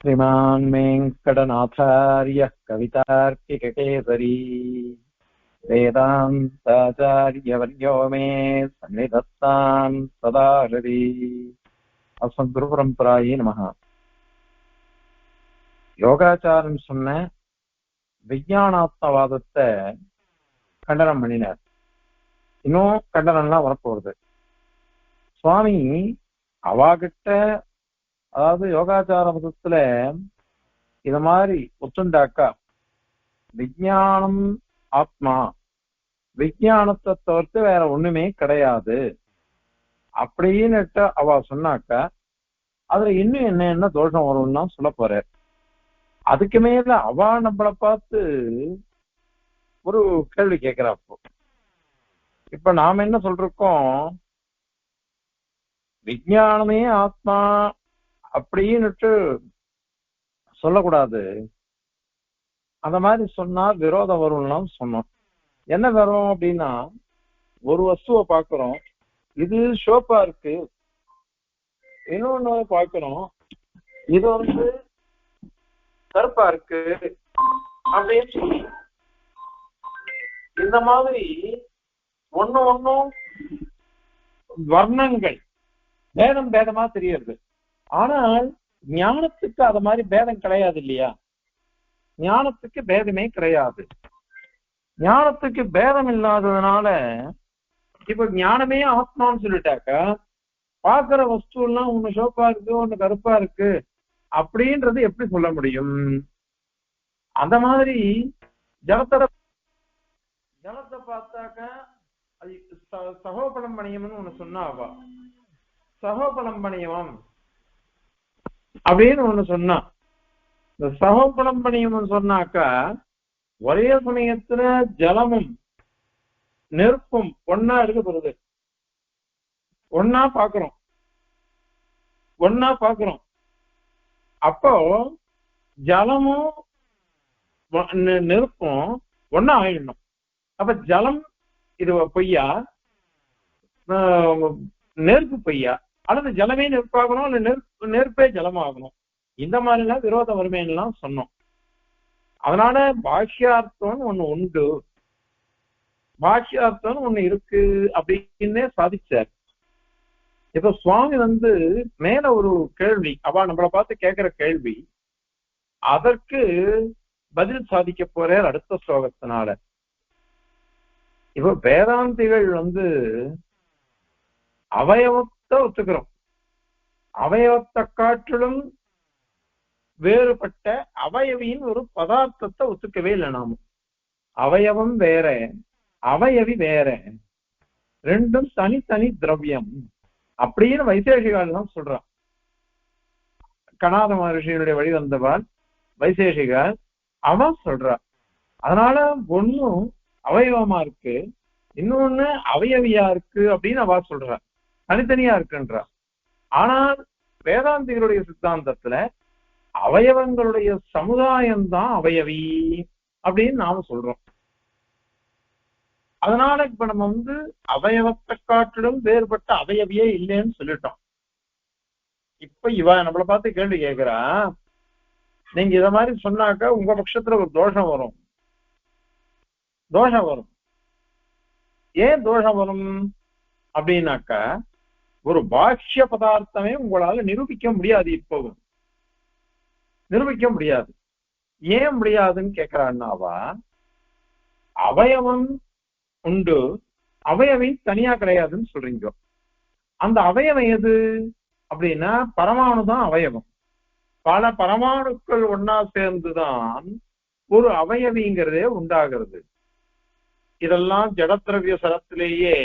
श्रीमान् वेङ्कटनाथार्यः कवितार्किककेसरी वेदान्ताचार्यवर्यो मे सन्निधत्तां सदा हृदि अस्मद्गुरुपरम्परायै நமஹ. யோகாச்சாரம் சொன்ன விஞ்ஞானாத்மவாதத்தை கண்டனம் பண்ணினார். இன்னும் கண்டனம்லாம் வரப்போகுது. சுவாமி அவாகிட்ட, அதாவது யோகாச்சார மதத்துல இத மாதிரி ஒத்துண்டாக்கா விஞ்ஞானம் ஆத்மா, விஞ்ஞானத்தை தவிர்த்து வேற ஒண்ணுமே கிடையாது அப்படின்னு அவ சொன்னாக்கா அதுல இன்னும் என்ன தோஷம் வரும்னா சொல்ல போற. அதுக்கு மேல அவ நம்மளை பார்த்து ஒரு கேள்வி கேட்கிறாப்போ, இப்ப நாம என்ன சொல்றோம், விஞ்ஞானமே ஆத்மா அப்படின்னுட்டு சொல்லக்கூடாது, அந்த மாதிரி சொன்னா விரோதம் வரும்லாம் சொன்னோம். என்ன வரும் அப்படின்னா, ஒரு வஸ்துவை பார்க்கிறோம், இது ஷோப்பா இருக்கு, இன்னொன்னு பார்க்கிறோம், இது கருப்பா இருக்கு அப்படின்னு சொல்லி இந்த மாதிரி ஒன்னும் வர்ணங்கள் பேதமா தெரியுது. ஆனால் ஞானத்துக்கு அது மாதிரி பேதம் கிடையாது இல்லையா? ஞானத்துக்கு பேதமே கிடையாது. ஞானத்துக்கு பேதம் இல்லாததுனால இப்ப ஞானமே ஆத்மான்னு சொல்லிட்டாக்கா பாக்குற வஸ்து எல்லாம் ஒண்ணு சோப்பா இருக்கு, ஒண்ணு கருப்பா இருக்கு அப்படின்றது எப்படி சொல்ல முடியும்? அந்த மாதிரி ஜலத்தை பார்த்தாக்க அது சகோபலம்பணியம்னு ஒண்ணு சொன்னா, அவ சகோபலம்பணியம் அப்படின்னு ஒண்ணு சொன்னா, இந்த சகோபலம்பணியம் சொன்னாக்கா ஒரே சமயத்துல ஜலமும் நெருப்பும் ஒன்னா இருக்க போறது, ஒன்னா பாக்குறோம். அப்போ ஜலமும் நெருப்பும் ஒன்னா ஆயிடணும். அப்ப ஜலம் இது பொய்யா, நெருப்பு பொய்யா, அல்லது ஜலமே நெருப்பாகணும், அல்ல நெருப்பே ஜலமாகணும். இந்த மாதிரி எல்லாம் விரோத வறுமையெல்லாம் சொன்னோம். அதனால பாஷ்யார்த்தம் ஒண்ணு உண்டு, பாஷ்யார்த்தம் ஒண்ணு இருக்கு அப்படின்னு சாதிச்சார். இப்ப சுவாமி மேல ஒரு கேள்வி, அவ நம்மளை பார்த்து கேட்கிற கேள்வி, அதற்கு பதில் சாதிக்க போறார் அடுத்த ஸ்லோகத்தினால. இப்ப வேதாந்திகள் அவயவத்தை ஒத்துக்கிறோம், அவயவத்தை காட்டிலும் வேறுபட்ட அவயவியின் ஒரு பதார்த்தத்தை ஒத்துக்கவே இல்லை. நாம அவயவம் வேற, அவயவி வேற, ரெண்டும் தனித்தனி திரவியம் அப்படின்னு வைசேஷிகால் தான் சொல்றான். கணாத மகர்ஷியினுடைய வழி வந்தவாள் வைசேஷிகால் அவன் சொல்றா. அதனால ஒன்னும் அவயவமா இருக்கு, இன்னொன்னு அவயவியா இருக்கு அப்படின்னு அவ சொல்றா, தனித்தனியா இருக்குன்றா. ஆனால் வேதாந்திகளுடைய சித்தாந்தத்துல அவயவங்களுடைய சமுதாயம்தான் அவயவி அப்படின்னு நாம சொல்றோம். அதனால இப்ப நம்ம அவயவத்தை காட்டிலும் வேறுபட்ட அவயவியே இல்லைன்னு சொல்லிட்டோம். இப்ப இவ நம்மளை பார்த்து கேள்வி கேட்கிறா, நீங்க இத மாதிரி சொன்னாக்கா உங்க பட்சத்துல ஒரு தோஷம் வரும். ஏன் தோஷம் வரும் அப்படின்னாக்கா, ஒரு பாஷ்ய பதார்த்தமே உங்களால நிரூபிக்க முடியாது. இப்பவும் நிரூபிக்க முடியாது. ஏன் முடியாதுன்னு கேட்கிறான்னாவா, அவயவம் உண்டு, அவயவை தனியா கிடையாதுன்னு சொல்றீங்க. அந்த அவயவம் எது அப்படின்னா பரமாணு தான் அவயவம். பல பரமாணுக்கள் ஒன்னா சேர்ந்துதான் ஒரு அவயவிங்கிறதே உண்டாகிறது. இதெல்லாம் ஜடத்திரவிய சரத்திலேயே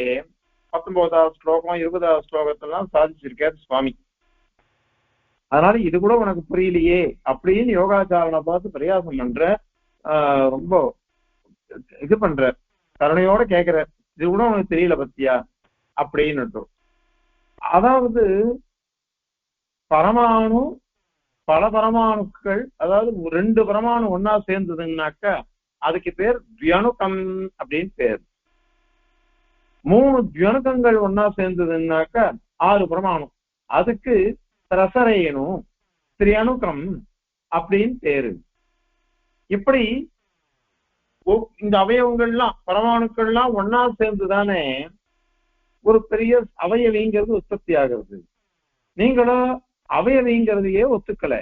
19வது ஸ்லோகம் 20வது ஸ்லோகத்தெல்லாம் சாதிச்சிருக்கார் சுவாமி. அதனால இது கூட உனக்கு புரியலையே அப்படின்னு யோகாச்சாரனை பார்த்து பிரயாசம் பண்ற, ரொம்ப இது பண்ற, கருணையோட கேட்கிற, இது கூட உனக்கு தெரியல பத்தியா அப்படின்னு. அதாவது பரமாணு பல பரமாணுக்கள், அதாவது 2 பரமாணு ஒன்னா சேர்ந்ததுன்னாக்கா அதுக்கு பேர் துவனுகம் அப்படின்னு பேர். 3 துவனுகங்கள் ஒன்னா சேர்ந்ததுன்னாக்கா 6 பரமாணு, அதுக்கு ரசரேணு திரியணுக்கம் அப்படின்னு பேரு. இப்படி இந்த அவயவங்கள்லாம் பரமாணுக்கள்லாம் ஒன்னா சேர்ந்துதானே ஒரு பெரிய அவயவிங்கிறது உற்பத்தி ஆகிறது. நீங்களும் அவயவிங்கிறதையே ஒத்துக்கல,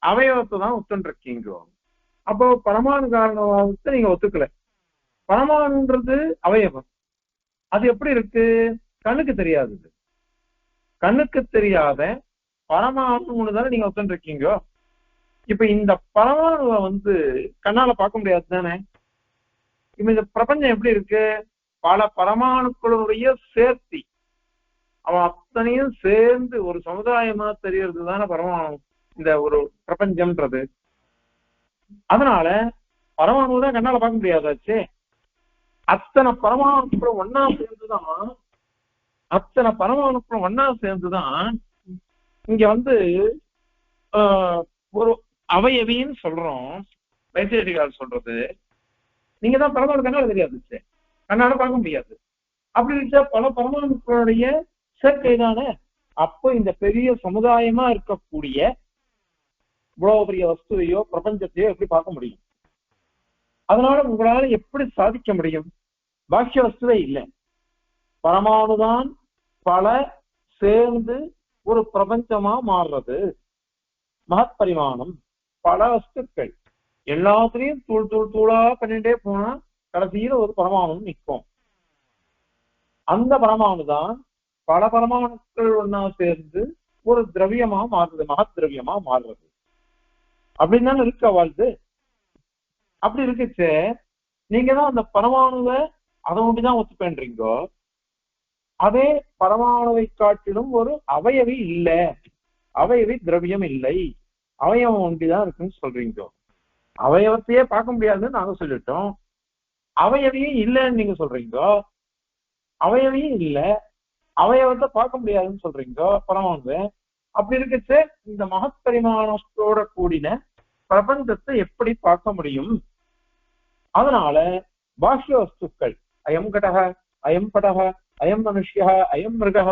அவயவத்தை தான் ஒத்துருக்கீங்க. அப்போ பரமாணு காரணவாதத்தை நீங்க ஒத்துக்கல. பரமாணுன்றது அவயவம், அது எப்படி இருக்கு? கண்ணுக்கு தெரியாதது. கண்ணுக்கு தெரியாத பரமாணுன்னு தானே நீங்க ஒத்துருக்கீங்க. இப்ப இந்த பரமாணுவை கண்ணால பார்க்க முடியாது தானே. இப்ப இந்த பிரபஞ்சம் எப்படி இருக்கு? பல பரமாணுக்களுடைய சேர்த்தி, அவன் அத்தனையும் சேர்ந்து ஒரு சமுதாயமா தெரியறது தானே பரமாணு, இந்த ஒரு பிரபஞ்சம்ன்றது. அதனால பரமாணு தான் கண்ணால பார்க்க முடியாதாச்சு. அத்தனை பரமாணுக்களும் ஒன்னா சேர்ந்துதான், அத்தனை பரமாணுக்களும் ஒன்னா சேர்ந்துதான் இங்க ஒரு அவயவின்னு சொல்றோம். வைசேஷிகால் சொல்றது நீங்க தான் பரமாணு கண்ணால தெரியாது, கண்ணால பார்க்க முடியாது. அப்படி இருக்க பல பரமாணுக்களுடைய சேர்க்கை தானே. அப்போ இந்த பெரிய சமுதாயமா இருக்கக்கூடிய இவ்வளவு பெரிய வஸ்துவையோ பிரபஞ்சத்தையோ எப்படி பார்க்க முடியும்? அதனால உங்களால எப்படி சாதிக்க முடியும்? பாக்கிய வஸ்துவே இல்லை, பரமாணுதான் பல சேர்ந்து ஒரு பிரபஞ்சமா மாறுறது. மகத் பரிமாணம், பல வஸ்துக்கள் எல்லாத்திலையும் தூள் தூள் தூளா பண்ணிட்டே போனா கடைசியில ஒரு பரமாணு நிற்கும். அந்த பரமாணுதான் பல பரமாணுக்கள் ஒன்னா சேர்ந்து ஒரு திரவியமா மாறுறது, மகத் திரவியமா மாறுறது. அப்படின்னு தானே இருக்க வாழ்ந்து. அப்படி இருக்குச்சே நீங்க தான் அந்த பரமாணுவை அதை ஒண்டிதான் ஒத்துப்பேன்றீங்கோ. அதே பரமாணுவை காட்டிலும் ஒரு அவயவி இல்லை, அவயவி திரவியம் இல்லை, அவயவம் ஒண்டிதான் இருக்குன்னு சொல்றீங்க. அவயவத்தையே பார்க்க முடியாதுன்னு நாங்க சொல்லிட்டோம், அவயவியும் இல்லைன்னு நீங்க சொல்றீங்க. அவயவியும் இல்லை, அவயவத்தை பார்க்க முடியாதுன்னு சொல்றீங்க பரமாணு. அப்படி இருக்குச்சு இந்த மகத் பரிமாணத்தோட கூடின பிரபஞ்சத்தை எப்படி பார்க்க முடியும்? அதனால பாஹ்ய வஸ்துக்கள் அயம் கடக, அயம் படக, அயம் மனுஷியா, அயம் மிருக,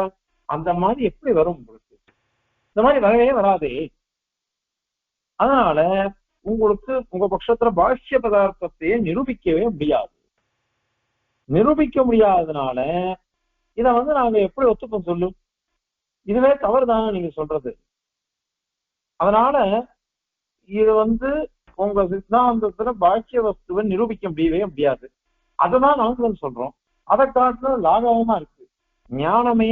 அந்த மாதிரி எப்படி வரும் உங்களுக்கு? இந்த மாதிரி வரவே வராதே. அதனால உங்களுக்கு உங்க பட்சத்துல பாஷ்ய பதார்த்தத்தையே நிரூபிக்கவே முடியாது. நிரூபிக்க முடியாததுனால இதை நாங்க எப்படி ஒத்துப்போம் சொல்லும்? இதுவே தவறுதானே நீங்க சொல்றது. அதனால இது உங்க சித்தாந்தத்துல பாக்கிய வஸ்துவை நிரூபிக்க முடியவே முடியாது. அததான் நாங்களும் சொல்றோம். அதை காட்டுல லாகவமா இருக்கு. ஞானமே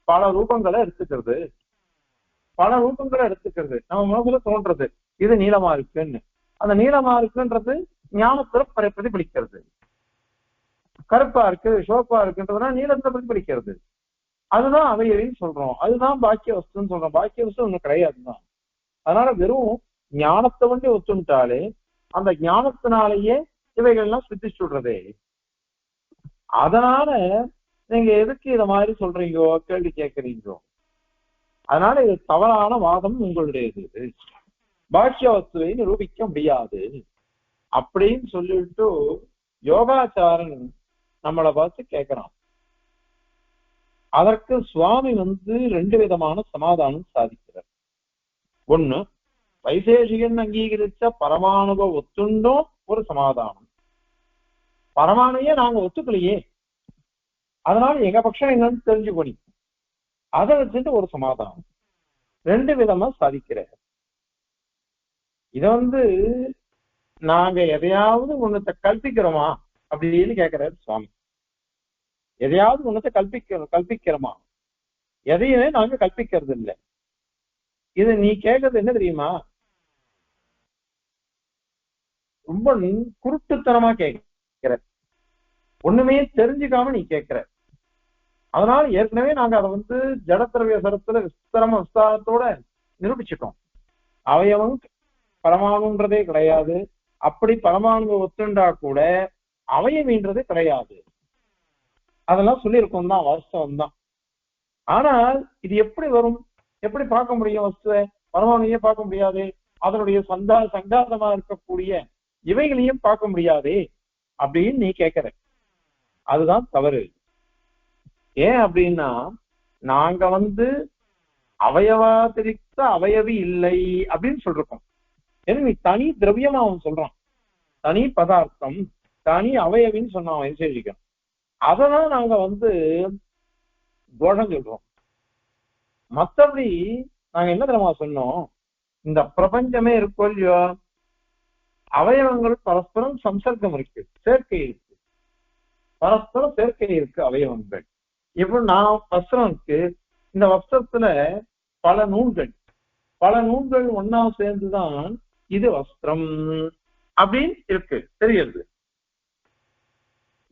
பல ரூபங்களை எடுத்துக்கிறது, பல ரூபங்களை எடுத்துக்கிறது. நம்ம மனசுல தோன்றது இது நீளமா இருக்குன்னு, அந்த நீளமா இருக்குன்றது ஞானத்துல பிரதிபலிக்கிறது. கருப்பா இருக்கு, சிவப்பா இருக்குன்றதுனா நீளத்துல பிரதிபலிக்கிறது. அதுதான் அவையறின்னு சொல்றோம், அதுதான் பாக்கிய வஸ்துன்னு சொல்றோம். பாக்கிய வஸ்து ஒண்ணு கிடையாதுதான். அதனால வெறும் ஞானத்தை ஒத்துட்டாலே அந்த ஞானத்தினாலேயே இவைகள்லாம் சித்திச்சு விடுறதே. அதனால நீங்க எதுக்கு இத மாதிரி சொல்றீங்கோ, கேள்வி கேட்கறீங்கோ? அதனால இது தவறான வாதம் உங்களுடையது. பாக்கிய வஸ்துவை நிரூபிக்க முடியாது அப்படின்னு சொல்லிட்டு யோகாச்சாரன் நம்மளை பார்த்து கேட்கிறான். அதற்கு சுவாமி ரெண்டு விதமான சமாதானம் சாதிக்கிறார். ஒண்ணு, வைசேஷிகன் அங்கீகரிச்ச பரமாணுவ ஒத்துண்டோம் ஒரு சமாதானம். பரமாணுவையே நாங்க ஒத்துக்கலையே, அதனால எங்க பட்சம் என்னன்னு தெரிஞ்சுக்கொணி, அதை வச்சுட்டு ஒரு சமாதானம். ரெண்டு விதமா சாதிக்கிற. இத நாங்க எதையாவது ஒன்னத்தை கல்பிக்கிறோமா அப்படின்னு கேட்கிறாரு சுவாமி. எதையாவது ஒன்னத்தை கல்பிக்கிறோமா? எதையுமே நாங்க கல்பிக்கிறது இல்லை. இது நீ கேட்கறது என்ன தெரியுமா? ரொம்ப குருட்டுத்தனமா கேட்கிற, ஒண்ணுமே தெரிஞ்சுக்காம நீ கேட்கிற. அதனால ஏற்கனவே நாங்க அதை ஜடத்திரவிய சரத்துல விஸ்தாரத்தோட நிரூபிச்சுட்டோம். அவயவம் பரமாணுன்றதே கிடையாது. அப்படி பரமாணு ஒத்துண்டா கூட அவயவின்றதே கிடையாது. அதெல்லாம் சொல்லியிருக்கோம் தான், வாஸ்தவம் தான். ஆனால் இது எப்படி வரும்? எப்படி பார்க்க முடியும்? வஸ்துவை பரமாணுவையே பார்க்க முடியாது, அதனுடைய சங்காதமா இருக்கக்கூடிய இவைகளையும் பார்க்க முடியாதே அப்படின்னு நீ கேட்கிற. அதுதான் தவறு. ஏன் அப்படின்னா, நாங்க அவயவாதிரிக்த அவயவி இல்லை அப்படின்னு சொல்லிருக்கோம். ஏன்னா நீ தனி திரவியமா அவன் சொல்றான், தனி பதார்த்தம் தனி அவயவின்னு சொன்னான் விசேஷிக்கும். அததான் நாங்க தோஷம் சொல்றோம். மற்றபடி நாங்க என்ன தெரியுமா சொன்னோம், இந்த பிரபஞ்சமே இருக்கோ இல்லையோ, அவயவங்கள் பரஸ்பரம் சம்சர்க்கம் இருக்கு, சேர்க்கை இருக்கு, பரஸ்பரம் சேர்க்கை இருக்கு அவயவங்கள். இப்போ நான் வஸ்திரம் இருக்கு, இந்த வஸ்திரத்துல பல நூல்கள் ஒன்னா சேர்ந்துதான் இது வஸ்திரம் அப்படின்னு இருக்கு தெரியுது.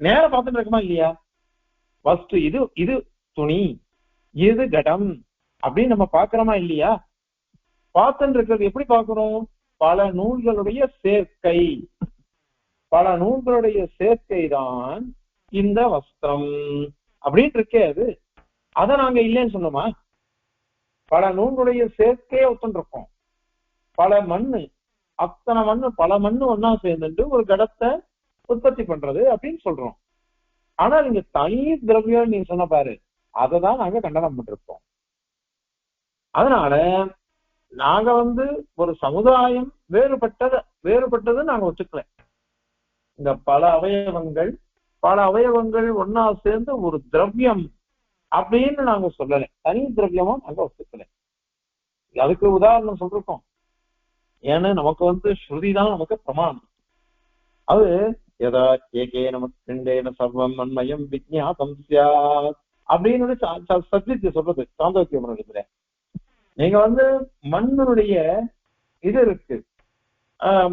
நேரம் பார்த்துட்டு இருக்குமா இல்லையா, வஸ்து இது, இது துணி, இது கடம் அப்படின்னு நம்ம பாக்குறோமா இல்லையா? பார்த்துட்டு இருக்கிறது எப்படி பாக்குறோம், பல நூல்களுடைய சேர்க்கை தான் இந்த வஸ்திரம் அப்படின்னு இருக்கே. அதை நாங்க இல்லைன்னு சொன்னோமா? பல நூல்களுடைய சேர்க்கையை ஒத்துருக்கோம். பல மண்ணு ஒன்னா சேர்ந்துட்டு ஒரு கடத்தை உற்பத்தி பண்றது அப்படின்னு சொல்றோம். ஆனால் இங்க தனி திரவியம் நீங்க சொன்ன பாரு, அததான் நாங்க கண்டனம் பண்ணிருக்கோம். அதனால நாங்க ஒரு சமுதாயம் வேறுபட்டது நாங்க ஒத்துக்கல. இந்த பல அவயவங்கள் ஒன்னா சேர்ந்து ஒரு திரவியம் அப்படின்னு நாங்க சொல்லல, தனி திரவியமா நாங்க ஒத்துக்கல. அதுக்கு உதாரணம் சொல்றோம். ஏன்னா நமக்கு ஸ்ருதி தான் நமக்கு பிரமாணம். அது எதா ஏகே நமக்கு சர்வம் மன்மயம் விஜ்ஞாதம் சியாத் அப்படின்னு சத்வித்ய சொல்றது சாந்தோக்கியம் இடத்துல. நீங்க மண்ணுடைய இது இருக்கு,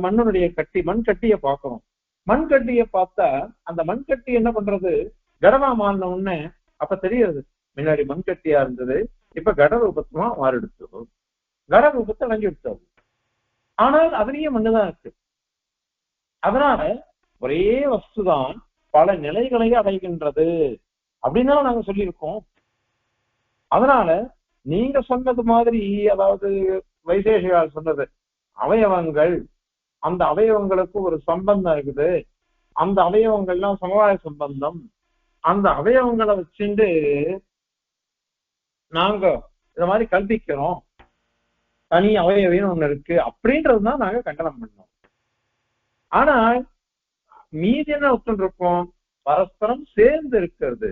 மண்ணுடைய மண்கட்டியை பார்க்கணும். மண்கட்டியை பார்த்தா அந்த மண்கட்டி என்ன பண்றது, கடமா மாறின உடனே அப்ப தெரியாது முன்னாடி மண்கட்டியா இருந்தது, இப்ப கட ரூபத்துமா மாறிடுச்சு, கட ரூபத்தை அடங்கி விடுத்தது. ஆனால் அதுலயே மண்ணுதான் இருக்கு. அதனால ஒரே வஸ்துதான் பல நிலைகளை அடைகின்றது அப்படின்னு நாங்க சொல்லியிருக்கோம். அதனால நீங்க சொன்னது மாதிரி, அதாவது வைசேஷிகால் சொன்னது அவயவங்கள், அந்த அவயவங்களுக்கு ஒரு சம்பந்தம் இருக்குது, அந்த அவயவங்கள்லாம் சமவாய சம்பந்தம், அந்த அவயவங்களை வச்சுட்டு நாங்க இந்த மாதிரி கல்பிக்கிறோம், தனி அவயவின்னு ஒண்ணு இருக்கு அப்படின்றதுதான் நாங்க கண்டனம் பண்ணோம். ஆனால் மீதி என்ன ஒத்துருக்கோம், பரஸ்பரம் சேர்ந்து இருக்கிறது,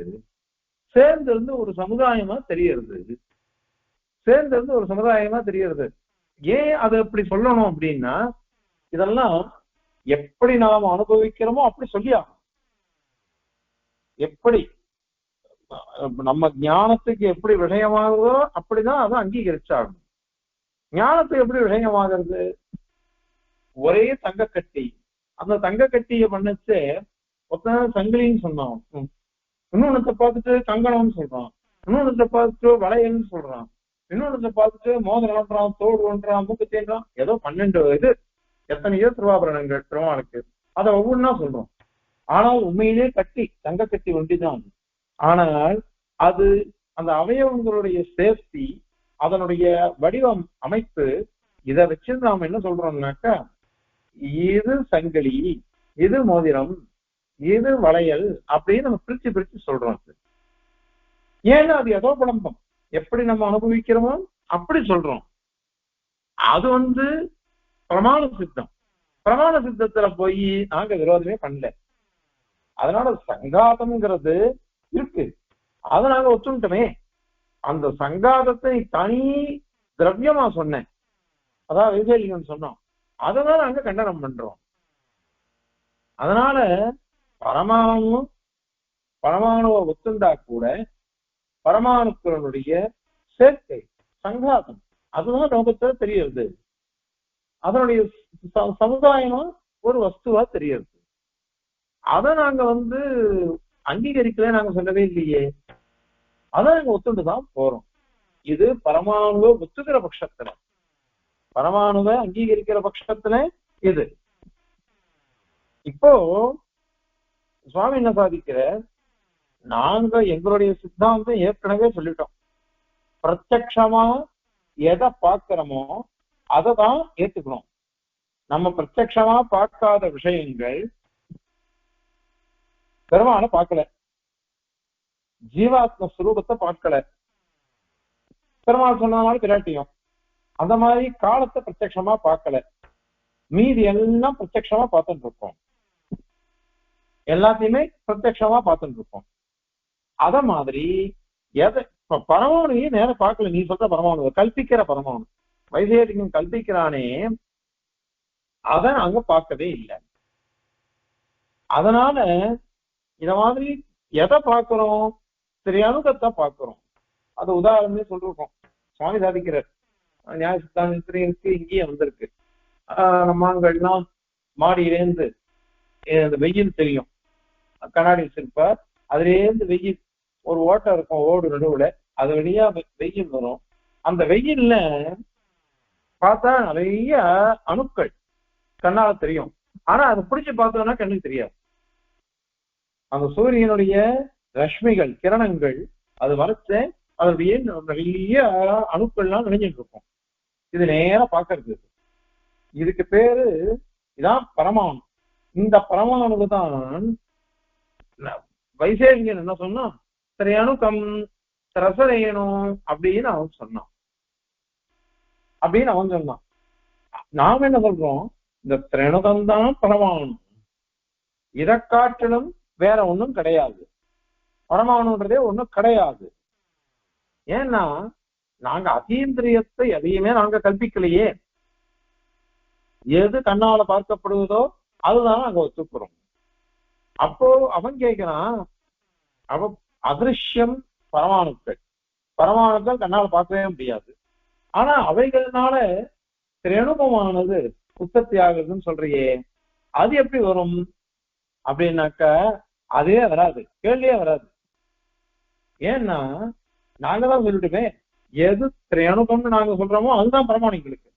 சேர்ந்து இருந்து ஒரு சமுதாயமா தெரியறது, ஏன் அதை எப்படி சொல்லணும் அப்படின்னா, இதெல்லாம் எப்படி நாம் அனுபவிக்கிறோமோ அப்படி சொல்லியா, எப்படி நம்ம ஞானத்துக்கு எப்படி விஷயமாகுதோ அப்படிதான் அதை அங்கீகரிச்சாகும். ஞானத்துக்கு எப்படி விஷயமாகிறது, ஒரே தங்கக்கட்டி, அந்த தங்கக்கட்டியை பண்ணச்சு ஒருத்தன் சங்கிலின்னு சொன்னான், இன்னொன்னத்தை பார்த்துட்டு கங்கணம்னு சொல்றான், இன்னொன்னத்தை பார்த்துட்டு வளையல்னு சொல்றான், இன்னொன்னத்தை பார்த்துட்டு மோதிரம் ஒன்றான், தோடு ஒன்றான், மூக்கு தேன்றான், ஏதோ 12 இது எத்தனையோ திருவாபரணங்கள் பெருமாளுக்கு, அதை ஒவ்வொன்னா சொல்றோம். ஆனால் உண்மையிலே தங்கக்கட்டி ஒன்றிதான். ஆனால் அது அந்த அவயவங்களுடைய சேஃப்டி, அதனுடைய வடிவம் அமைப்பு, இதை வச்சு நாம என்ன சொல்றோம்னாக்கா, இது சங்கிலி, இது மோதிரம், இது வளையல் அப்படின்னு நம்ம பிரிச்சு சொல்றோம். ஏன்னா அது ஏதோ குழம்பம், எப்படி நம்ம அனுபவிக்கிறோமோ அப்படி சொல்றோம். அது பிரமாண சித்தம். பிரமாண சித்தத்துல போய் நாங்க விரோதமே பண்ணல. அதனால சங்காதம்ங்கிறது இருக்கு, அதை நாங்க ஒத்துட்டோமே. அந்த சங்காதத்தை தனி திரவியமா சொன்னேன், அதான் வைசேலிகன் சொன்னோம், அதனால நாங்க கண்டனம் பண்றோம். அதனால பரமாணுவை ஒத்துண்டா கூட பரமாணுக்களுடைய சேர்க்கை சங்காதம் அதுதான் லோகத்துல தெரியுது, அதனுடைய சமுதாயமா ஒரு வஸ்துவா தெரியுது. அதை நாங்க அங்கீகரிக்கல, நாங்க சொல்லவே இல்லையே, அதை நாங்க ஒத்துண்டுதான் போறோம். இது பரமாணுவை ஒத்துக்கிற பட்சத்துல, பரமாணுவை அங்கீகரிக்கிற பட்சத்துல இது. இப்போ சுவாமி என்ன சாதிக்கிற, நாங்க எங்களுடைய சித்தாந்தம் ஏற்கனவே சொல்லிட்டோம், பிரத்யக்ஷமா எதை பார்க்கிறோமோ அதை தான் ஏத்துக்கணும். நம்ம பிரத்யக்ஷமா பார்க்காத விஷயங்கள், பெருமாளை பார்க்கல, ஜீவாத்ம ஸ்வரூபத்தை பார்க்கல, பெருமாள் சொன்னதுனால பிராட்டியும் அந்த மாதிரி காலத்தை பிரத்யக்ஷமா பார்க்கல, மீதி எல்லாம் பிரத்யட்சமா பார்த்துட்டு இருக்கோம், எல்லாத்தையுமே பிரத்யட்சமா பார்த்துட்டு இருக்கோம். அத மாதிரி எதை பரமாணுவையும் நேரம் பார்க்கல. நீ சொல்ற பரமாணு கல்பிக்கிற பரமாணு வைசேஷிகன் கல்பிக்கிறானே, அதை அங்க பார்க்கவே இல்லை. அதனால இத மாதிரி எதை பார்க்கிறோம், திரையணுகத்தை பார்க்கிறோம். அது உதாரணமே சொல்லிருக்கோம், சுவாமி சாதிக்கிறார். நியாய சித்தாந்தத்திற்கு இங்கேயே வந்திருக்கு. நம்மங்கள்லாம் மாடியிலேருந்து இந்த வெயில் தெரியும், கண்ணாடி வச்சிருப்பார், அதுலேருந்து வெயில் ஒரு ஓட்டம் இருக்கும், ஓடு நடுவுல அது வழியா வெயில் வரும். அந்த வெயில்ல பார்த்தா நிறைய அணுக்கள் கண்ணால தெரியும். ஆனா அதை பிடிச்சு பார்த்தோம்னா கண்ணுக்கு தெரியாது. அந்த சூரியனுடைய ரஷ்மிகள் கிரணங்கள் அது வரைச்ச அதனுடைய நிறைய அணுக்கள்லாம் நினைஞ்சிட்டு இருக்கும். இது நேரம் பார்க்கறது. இதுக்கு பேரு இதான் பரமாணு. இந்த பரமாணுக்கு தான் வைசேஷிகன் என்ன சொன்னா, திரையணுக்கம் ரசனையணும் அப்படின்னு அவன் சொன்னான். நாம என்ன சொல்றோம், இந்த திரையணுகம் தான் பரமாணு, இதை காட்டிலும் வேற ஒண்ணும் கிடையாது, பரமாணுன்றதே ஒண்ணும் கிடையாது. ஏன்னா நாங்க அதீந்திரியத்தை எதையுமே நாங்க கல்பிக்கலையே. எது கண்ணால பார்க்கப்படுவதோ அதுதான் நாங்க ஒத்துக்கிறோம். அப்போ அவன் கேட்கிறான், அவ அதிருஷ்யம் பரமாணுக்கள் கண்ணால பார்க்கவே முடியாது. ஆனா அவைகள்னால திரையணுகமானது உற்பத்தி ஆகுதுன்னு சொல்றியே, அது எப்படி வரும் அப்படின்னாக்க அதே வராது, கேள்வியே வராது. ஏன்னா நாங்க தான் சொல்லிட்டுமே, எது திரையணுகம்னு நாங்க சொல்றோமோ அதுதான் பரமாணுக்களுக்கு.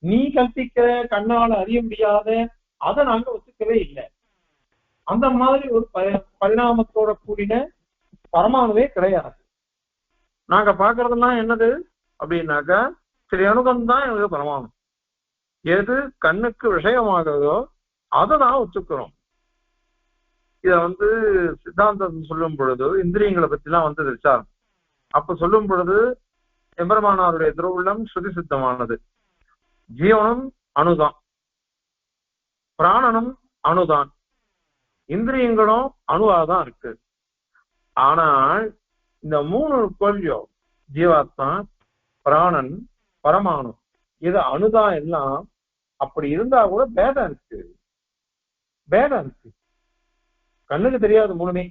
நீ கல்பிக்கிற கண்ணால அறிய முடியாத அதை நாங்க ஒத்துக்கவே இல்லை. அந்த மாதிரி ஒரு பரிணாமத்தோட கூடின பரமாணுவே கிடையாது. நாங்க பாக்குறதெல்லாம் என்னது அப்படின்னாக்கா திரையணுகம் தான் எங்களுக்கு பரமாணு. எது கண்ணுக்கு விஷயமாகுதோ அதை தான் ஒத்துக்கிறோம். இத சித்தாந்தம் சொல்லும் பொழுது இந்திரியங்களை பத்தி எல்லாம் விசாரம் அப்ப சொல்லும் பொழுது எம்பெருமானாருடைய திருவுள்ளம் ஸ்ருதி சித்தமானது. ஜீவனும் அணுதான், பிராணனும் அணுதான், இந்திரியங்களும் அணுவாதான் இருக்கு. ஆனால் இந்த மூணு கொள்ளியோ ஜீவாத்மா, பிராணன், பரமாணு, இது அணுதான் எல்லாம். அப்படி இருந்தா கூட பேதம் இருக்கு. கண்ணுக்கு தெரியாது மூணுமே,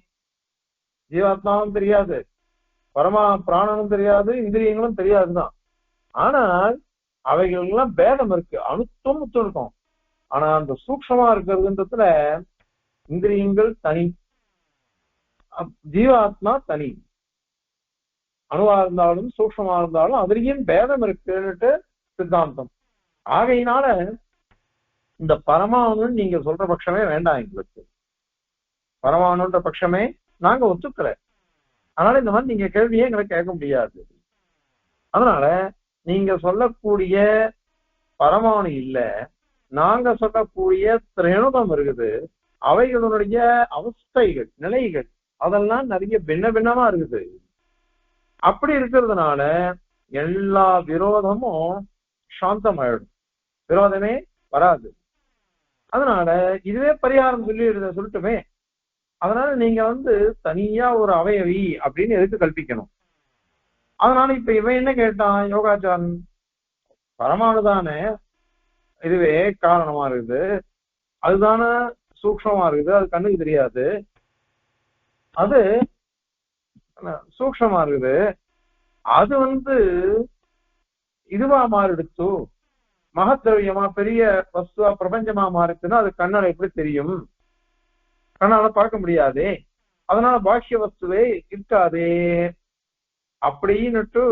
ஜீவாத்மாவும் தெரியாது, பிராணனும் தெரியாது, இந்திரியங்களும் தெரியாதுதான். ஆனால் அவைகள் எல்லாம் பேதம் இருக்கு, அணுத்தும் இருக்கும். ஆனா அந்த சூக்ஷமா இருக்கிறதுன்றதுல இந்திரியங்கள் தனி, ஜீவாத்மா தனி. அணுவா இருந்தாலும் சூக்ஷமா இருந்தாலும் அதுலயும் பேதம் இருக்குன்னுட்டு சித்தாந்தம். ஆகையினால இந்த பரமாணுன்னு நீங்க சொல்ற பட்சமே வேண்டாம் எங்களுக்கு. பரமாணுன்ற பட்சமே நாங்க ஒத்துக்கல. அதனால இந்த மாதிரி நீங்க கேள்வியே எங்களை கேட்க முடியாது. அதனால நீங்க சொல்லக்கூடிய பரமாணு இல்ல, நாங்க சொல்லக்கூடிய திரையணுகம் இருக்குது. அவைகளுடைய அவஸ்தைகள், நிலைகள் அதெல்லாம் நிறைய பின்னமா இருக்குது. அப்படி இருக்கிறதுனால எல்லா விரோதமும் சாந்தமாயிடும், விரோதமே வராது. அதனால இதுவே பரிகாரம் சொல்லிட்டுமே. அதனால நீங்க தனியா ஒரு அவயவி அப்படின்னு எதுக்கு கல்பிக்கணும்? அதனால இப்ப இவன் என்ன கேட்டான், யோகாச்சாரன், பரமானுதானே இதுவே காரணமா இருக்குது, அதுதானே சூக்ஷமா இருக்குது, அது கண்ணுக்கு தெரியாது, அது சூக்ஷமா இருக்குது, அது இதுவா மாறிடுச்சு, மகத்திரவியமா பெரிய வஸ்துவா பிரபஞ்சமா மாறிச்சுன்னா அது கண்ணால எப்படி தெரியும்? கண்ணால பார்க்க முடியாதே, அதனால பாக்கிய வஸ்துவே இருக்காதே அப்படின்னுட்டு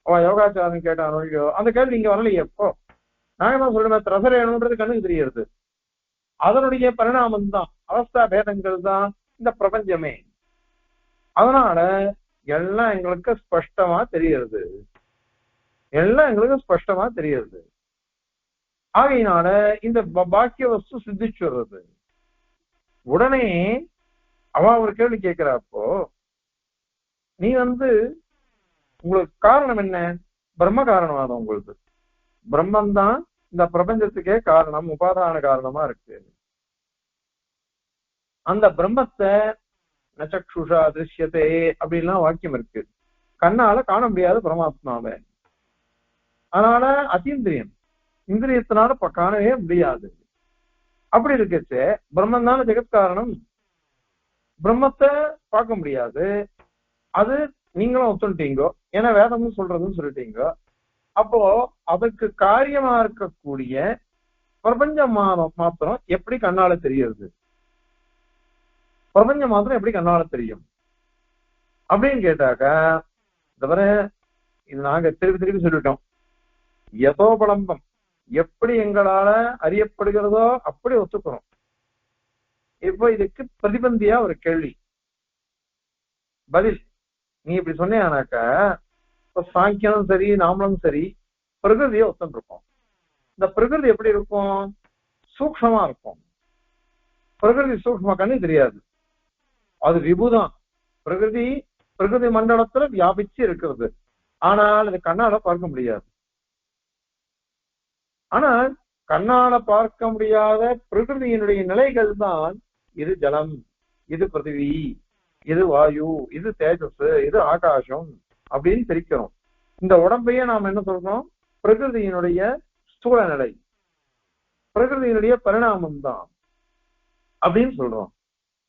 அவன் யோகாச்சாரன் கேட்டான். அந்த கேள்வி இங்க வரலையே. எப்போ நாங்க தான் சொல்றேன், ரசரேணுன்றது கண்ணுக்கு தெரியறது, அதனுடைய பரிணாமம் தான், அவஸ்தா பேதங்கள் தான் இந்த பிரபஞ்சமே. அதனால எல்லாம் எங்களுக்கு ஸ்பஷ்டமா தெரியுது, ஆகையினால இந்த பாக்கிய வஸ்து சித்திச்சு வர்றது. உடனே அவன் ஒரு கேள்வி கேட்கிறப்போ, நீ உங்களுக்கு காரணம் என்ன? பிரம்ம காரணவாதம். உங்களுக்கு பிரம்மன் தான் இந்த பிரபஞ்சத்துக்கே காரணம், உபாதான காரணமா இருக்கு. அந்த பிரம்மத்தை நச்சக்ஷுஷா திருஷ்யத்தே அப்படின்லாம் வாக்கியம் இருக்கு. கண்ணால காண முடியாத பரமாத்மாவை, அதனால அத்தீந்திரியம், இந்திரியத்தினால காணவே முடியாது. அப்படி இருக்கச்சு பிரம்மன் தானே ஜெகத்காரணம், பிரம்மத்தை பார்க்க முடியாது. அது நீங்களும் ஒத்துட்டீங்க, ஏன்னா வேதமும் சொல்றதுன்னு சொல்லிட்டீங்க. அப்போ அதுக்கு காரியமா இருக்கக்கூடிய பிரபஞ்சம் மாத்திரம் எப்படி கண்ணால தெரியுது? பிரபஞ்சம் மாத்திரம் எப்படி கண்ணால தெரியும் அப்படின்னு கேட்டாக்கா, தவிர இது நாங்க திருப்பி திருப்பி சொல்லிட்டோம். யதோபலம்பம் எப்படி எங்களால அறியப்படுகிறதோ அப்படி ஒத்துக்கிறோம். இப்போ இதுக்கு பிரதிபந்தியா ஒரு கேள்வி பதில். நீ இப்படி சொன்னேனாக்கா, இப்ப சாங்கியனும் சரி நாமளும் சரி பிரகிருதியை ஒத்துன்னு இருக்கோம். இந்த பிரகிருதி எப்படி இருக்கும்? சூக்ஷமா இருக்கும். பிரகிருதி சூக்ஷ்ம கண்ணு தெரியாது, அது விபுதான். பிரகிருதி பிரகிருதி மண்டலத்துல வியாபிச்சு இருக்கிறது, ஆனால் அது கண்ணால பார்க்க முடியாது. ஆனால் கண்ணால பார்க்க முடியாத பிரகிருதியினுடைய நிலைகள் தான் இது ஜலம், இது பிருத்திவி, இது வாயு, இது தேஜஸ், இது ஆகாசம் அப்படின்னு பிரிக்கிறோம். இந்த உடம்பையே நாம் என்ன சொல்றோம்? பிரகிருதியினுடைய ஸ்தூல நிலை, பிரகிருதியினுடைய பரிணாமம் தான் அப்படின்னு சொல்றோம்.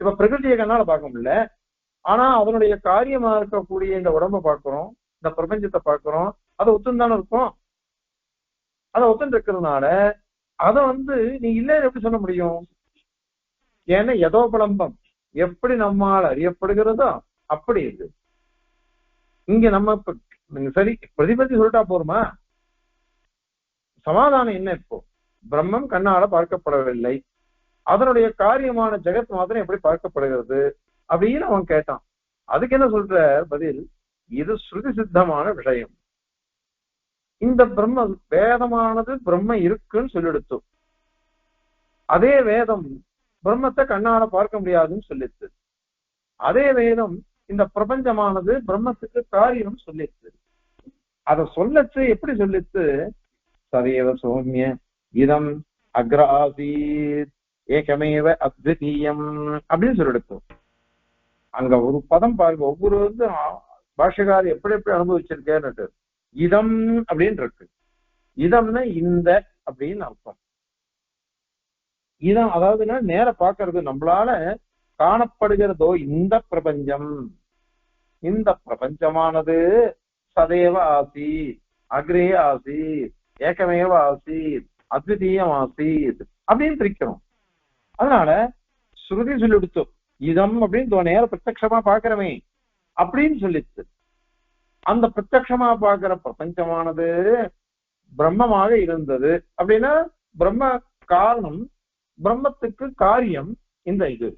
இப்ப பிரகிருதியை கண்ணால பார்க்க முடியல, ஆனா அதனுடைய காரியமா இருக்கக்கூடிய இந்த உடம்பை பார்க்கிறோம், இந்த பிரபஞ்சத்தை பார்க்கிறோம். அதை ஒத்துந்தானே இருக்கும். அதை ஒத்துன்னு இருக்கிறதுனால அதை நீ இல்லைன்னு எப்படி சொல்ல முடியும்? ஏன்னா யதோபலம்பம் எப்படி நம்மால் அறியப்படுகிறதோ அப்படி இது. இங்க நம்ம சரி பிரதிபதி சொல்லிட்டா போருமா? சமாதானம் என்ன? இப்போ பிரம்மம் கண்ணால பார்க்கப்படவில்லை, அதனுடைய காரியமான ஜெகத் மாத்திரம் எப்படி பார்க்கப்படுகிறது அப்படின்னு அவன் கேட்டான். அதுக்கு என்ன சொல்ற பதில்? இது ஸ்ருதி சித்தமான விஷயம். இந்த பிரம்ம வேதமானது பிரம்ம இருக்குன்னு சொல்லிடுத்து. அதே வேதம் பிரம்மத்தை கண்ணால பார்க்க முடியாதுன்னு சொல்லிச்சு. அதே வேதம் இந்த பிரபஞ்சமானது பிரம்மத்துக்கு காரியம் சொல்லிச்சு. அத சொல்லச்சு எப்படி சொல்லிச்சு? சதேவ சௌமிய இதம் அக்ராசீத் ஏகமேவ அத்விதீயம் அப்படின்னு சொல்லிடுச்சு. அங்க ஒரு பதம் பாருங்க, ஒவ்வொரு பாஷகாரி எப்படி எப்படி அனுபவிச்சிருக்கேன்னு. இதம் அப்படின்னு இருக்கு. இதம்னா இந்த அப்படின்னு அர்த்தம். இதம் அதாவதுன்னா நேர பாக்குறது, நம்மளால காணப்படுகிறதோ இந்த பிரபஞ்சம். இந்த பிரபஞ்சமானது சதேவ ஆசி, அக்ரே ஆசி, ஏகமேவ ஆசி, அத்விதீயம் ஆசி அப்படின்னு பிரிக்கிறோம். அதனால ஸ்ருதி சொல்லிடுத்து இதம் அப்படின்னு நேர பிரத்யக்ஷமா பாக்குறமே அப்படின்னு சொல்லிச்சு. அந்த பிரத்யக்ஷமா பாக்குற பிரபஞ்சமானது பிரம்மமாக இருந்தது அப்படின்னா பிரம்ம காரணம், பிரம்மத்துக்கு காரியம் இந்த இது.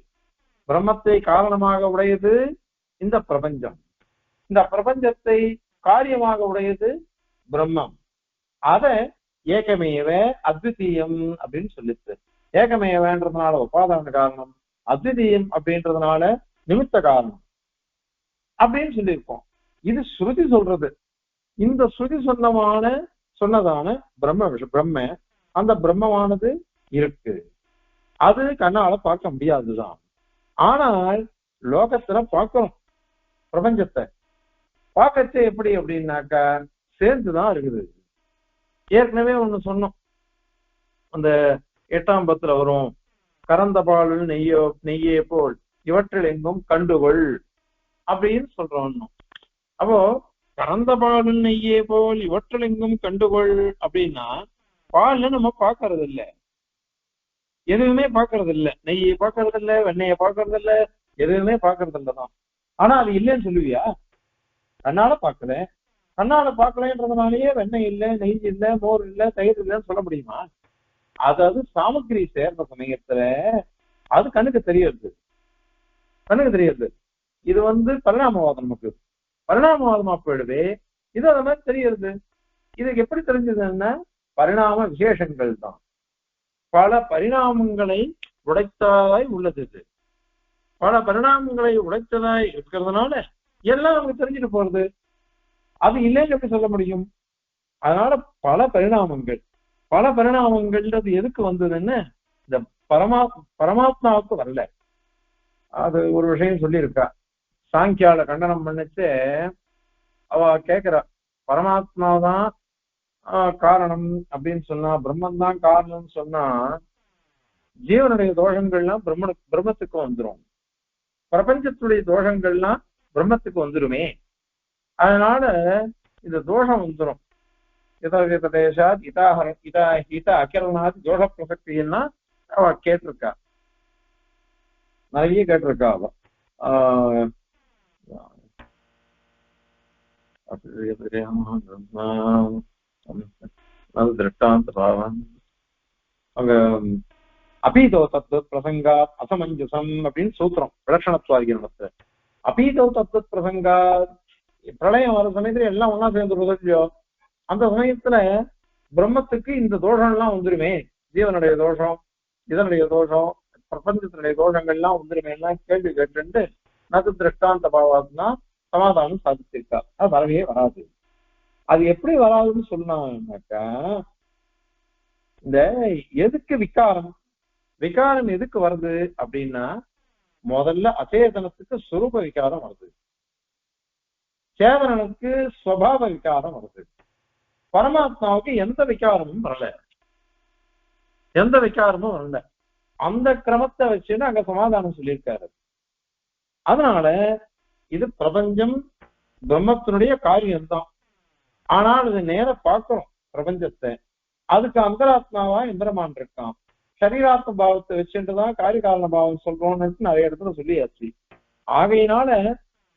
பிரம்மத்தை காரணமாக உடையது இந்த பிரபஞ்சம், இந்த பிரபஞ்சத்தை காரியமாக உடையது பிரம்மம். அத ஏகமேவ அத்விதீயம் அப்படின்னு சொல்லிச்சு. ஏகமேவன்றதுனால உபாதான காரணம், அத்விதீயம் அப்படின்றதுனால நிமித்த காரணம் அப்படின்னு சொல்லியிருக்கோம். இது ஸ்ருதி சொல்றது. இந்த ஸ்ருதி சொன்னதான பிரம்ம அந்த பிரம்மமானது இருக்கு, அது கண்ணால பார்க்க முடியாதுதான். ஆனால் லோகத்துல பார்க்கணும். பிரபஞ்சத்தை பார்க்கறது எப்படி அப்படின்னாக்கா சேர்ந்துதான் இருக்குது. ஏற்கனவே ஒண்ணு சொன்னோம், அந்த 8ஆம் பத்துல வரும், கறந்த பால் நெய்யே போல் இவற்றில் எங்கும் கண்டுகொள் அப்படின்னு சொல்றோம். அப்போ கறந்த பால் நெய்யே போல் இவற்றில் எங்கும் கண்டுகொள் அப்படின்னா பால்ல நம்ம பாக்குறது இல்லை, எதுவுமே பாக்குறது இல்லை. நெய்யை பாக்குறது இல்லை, வெண்ணெயை பாக்குறது இல்லை, எதுவுமே பாக்குறது இல்லைதான். ஆனா அது இல்லைன்னு சொல்லுவியா? கண்ணால பாக்குறேன், கண்ணால பாக்கலன்றதுனாலயே வெண்ணெய் இல்லை, நெய் இல்லை, மோர் இல்லை, தயிர் இல்லைன்னு சொல்ல முடியுமா? அதாவது சாமகிரி சேர்ந்த சமயத்துல அது கண்ணுக்கு தெரியுது, கண்ணுக்கு தெரியுது. இது பரிணாமவாதம், நமக்கு பரிணாமவாதமா போயிடுது. இது அந்த மாதிரி தெரியுது. இதுக்கு எப்படி தெரிஞ்சதுன்னா பரிணாம விசேஷங்கள் தான். பல பரிணாமங்களை உடைத்ததாய் உள்ளது. இது பல பரிணாமங்களை உடைத்ததாய் இருக்கிறதுனால எல்லாம் நமக்கு தெரிஞ்சுட்டு போறது. அது இல்லைன்னு எப்படி சொல்ல முடியும்? அதனால பல பரிணாமங்கள், பல பரிணாமங்கள்ன்றது எதுக்கு வந்ததுன்னு இந்த பரமா பரமாத்மாவுக்கு வரல. அது ஒரு விஷயம் சொல்லியிருக்கா. சாங்கியால கண்டனம் பண்ணிச்சு. அவ கேக்குறா, பரமாத்மாதான் காரணம் அப்படின்னு சொன்னா, பிரம்மன் தான் காரணம்னு சொன்னா, ஜீவனுடைய தோஷங்கள்லாம் பிரம்மத்துக்கு வந்துரும், பிரபஞ்சத்துடைய தோஷங்கள்லாம் பிரம்மத்துக்கு வந்துருமே. அதனால இந்த தோஷம் வந்துடும். இதேஷாத் இத அகிரநாத் தோஷ பிரசக்தின்னா அவ கேட்டிருக்கா, நிறைய கேட்டிருக்கா அவ. திருஷ்டாந்த பாவம் அங்க அபீதோ தத்துவ பிரசங்கா அசமஞ்சசம் அப்படின்னு சூத்திரம் விலட்சணத்துவாதிகள். அபீதோ தத்துவ பிரசங்கா, பிரளயம் வர சமயத்துல எல்லாம் ஒன்னா சேர்ந்து இல்லையோ, அந்த சமயத்துல பிரம்மத்துக்கு இந்த தோஷம் எல்லாம் வந்துருமே, ஜீவனுடைய தோஷம், இதனுடைய தோஷம், பிரபஞ்சத்தினுடைய தோஷங்கள்லாம் வந்துருமே எல்லாம் கேள்வி கேட்டு நது திருஷ்டாந்த பாவாத்னா சமாதானம் சாதிச்சிருக்கா. அது வரவே வராது. அது எப்படி வராதுன்னு சொன்னாக்கா, இந்த எதுக்கு விகாரம், விகாரம் எதுக்கு வருது அப்படின்னா, முதல்ல அச்சேதனத்துக்கு சுரூப விகாரம் வருது, சேதனனுக்கு ஸ்வபாவ விகாரம் வருது. பரமாத்மாவுக்கு எந்த விகாரமும் வரல, எந்த விகாரமும் வரல. அந்த கிரமத்தை வச்சுன்னு அங்க சமாதானம் சொல்லியிருக்காரு. அதனால இது பிரபஞ்சம் பிரம்மத்தினுடைய காரியம்தான். ஆனால் இது நேர பார்க்கிறோம் பிரபஞ்சத்தை, அதுக்கு அந்தராத்மாவா இந்திரமான் இருக்கான். சரீராத்ம பாவத்தை வச்சுட்டுதான் காரிகாரண பாவம் சொல்றோம்னு நிறைய இடத்துல சொல்லியாச்சு. ஆகையினால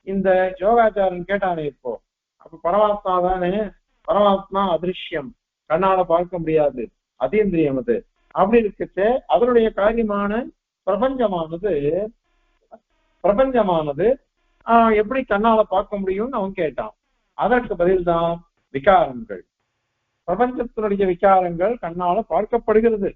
இந்த யோகாச்சாரன் கேட்டானே இப்போ, அப்ப பரமாத்மா தானே, பரமாத்மா அதிருஷ்யம், கண்ணால பார்க்க முடியாது, அதீந்திரியம் அது. அப்படி இருக்கச்சே அதனுடைய காரியமான பிரபஞ்சமானது எப்படி கண்ணால பார்க்க முடியும்னு அவன் கேட்டான். அதற்கு பதில்தான் விகாரங்கள், பிரபஞ்சத்தினுடைய விகாரங்கள் கண்ணால பார்க்கப்படுகிறது.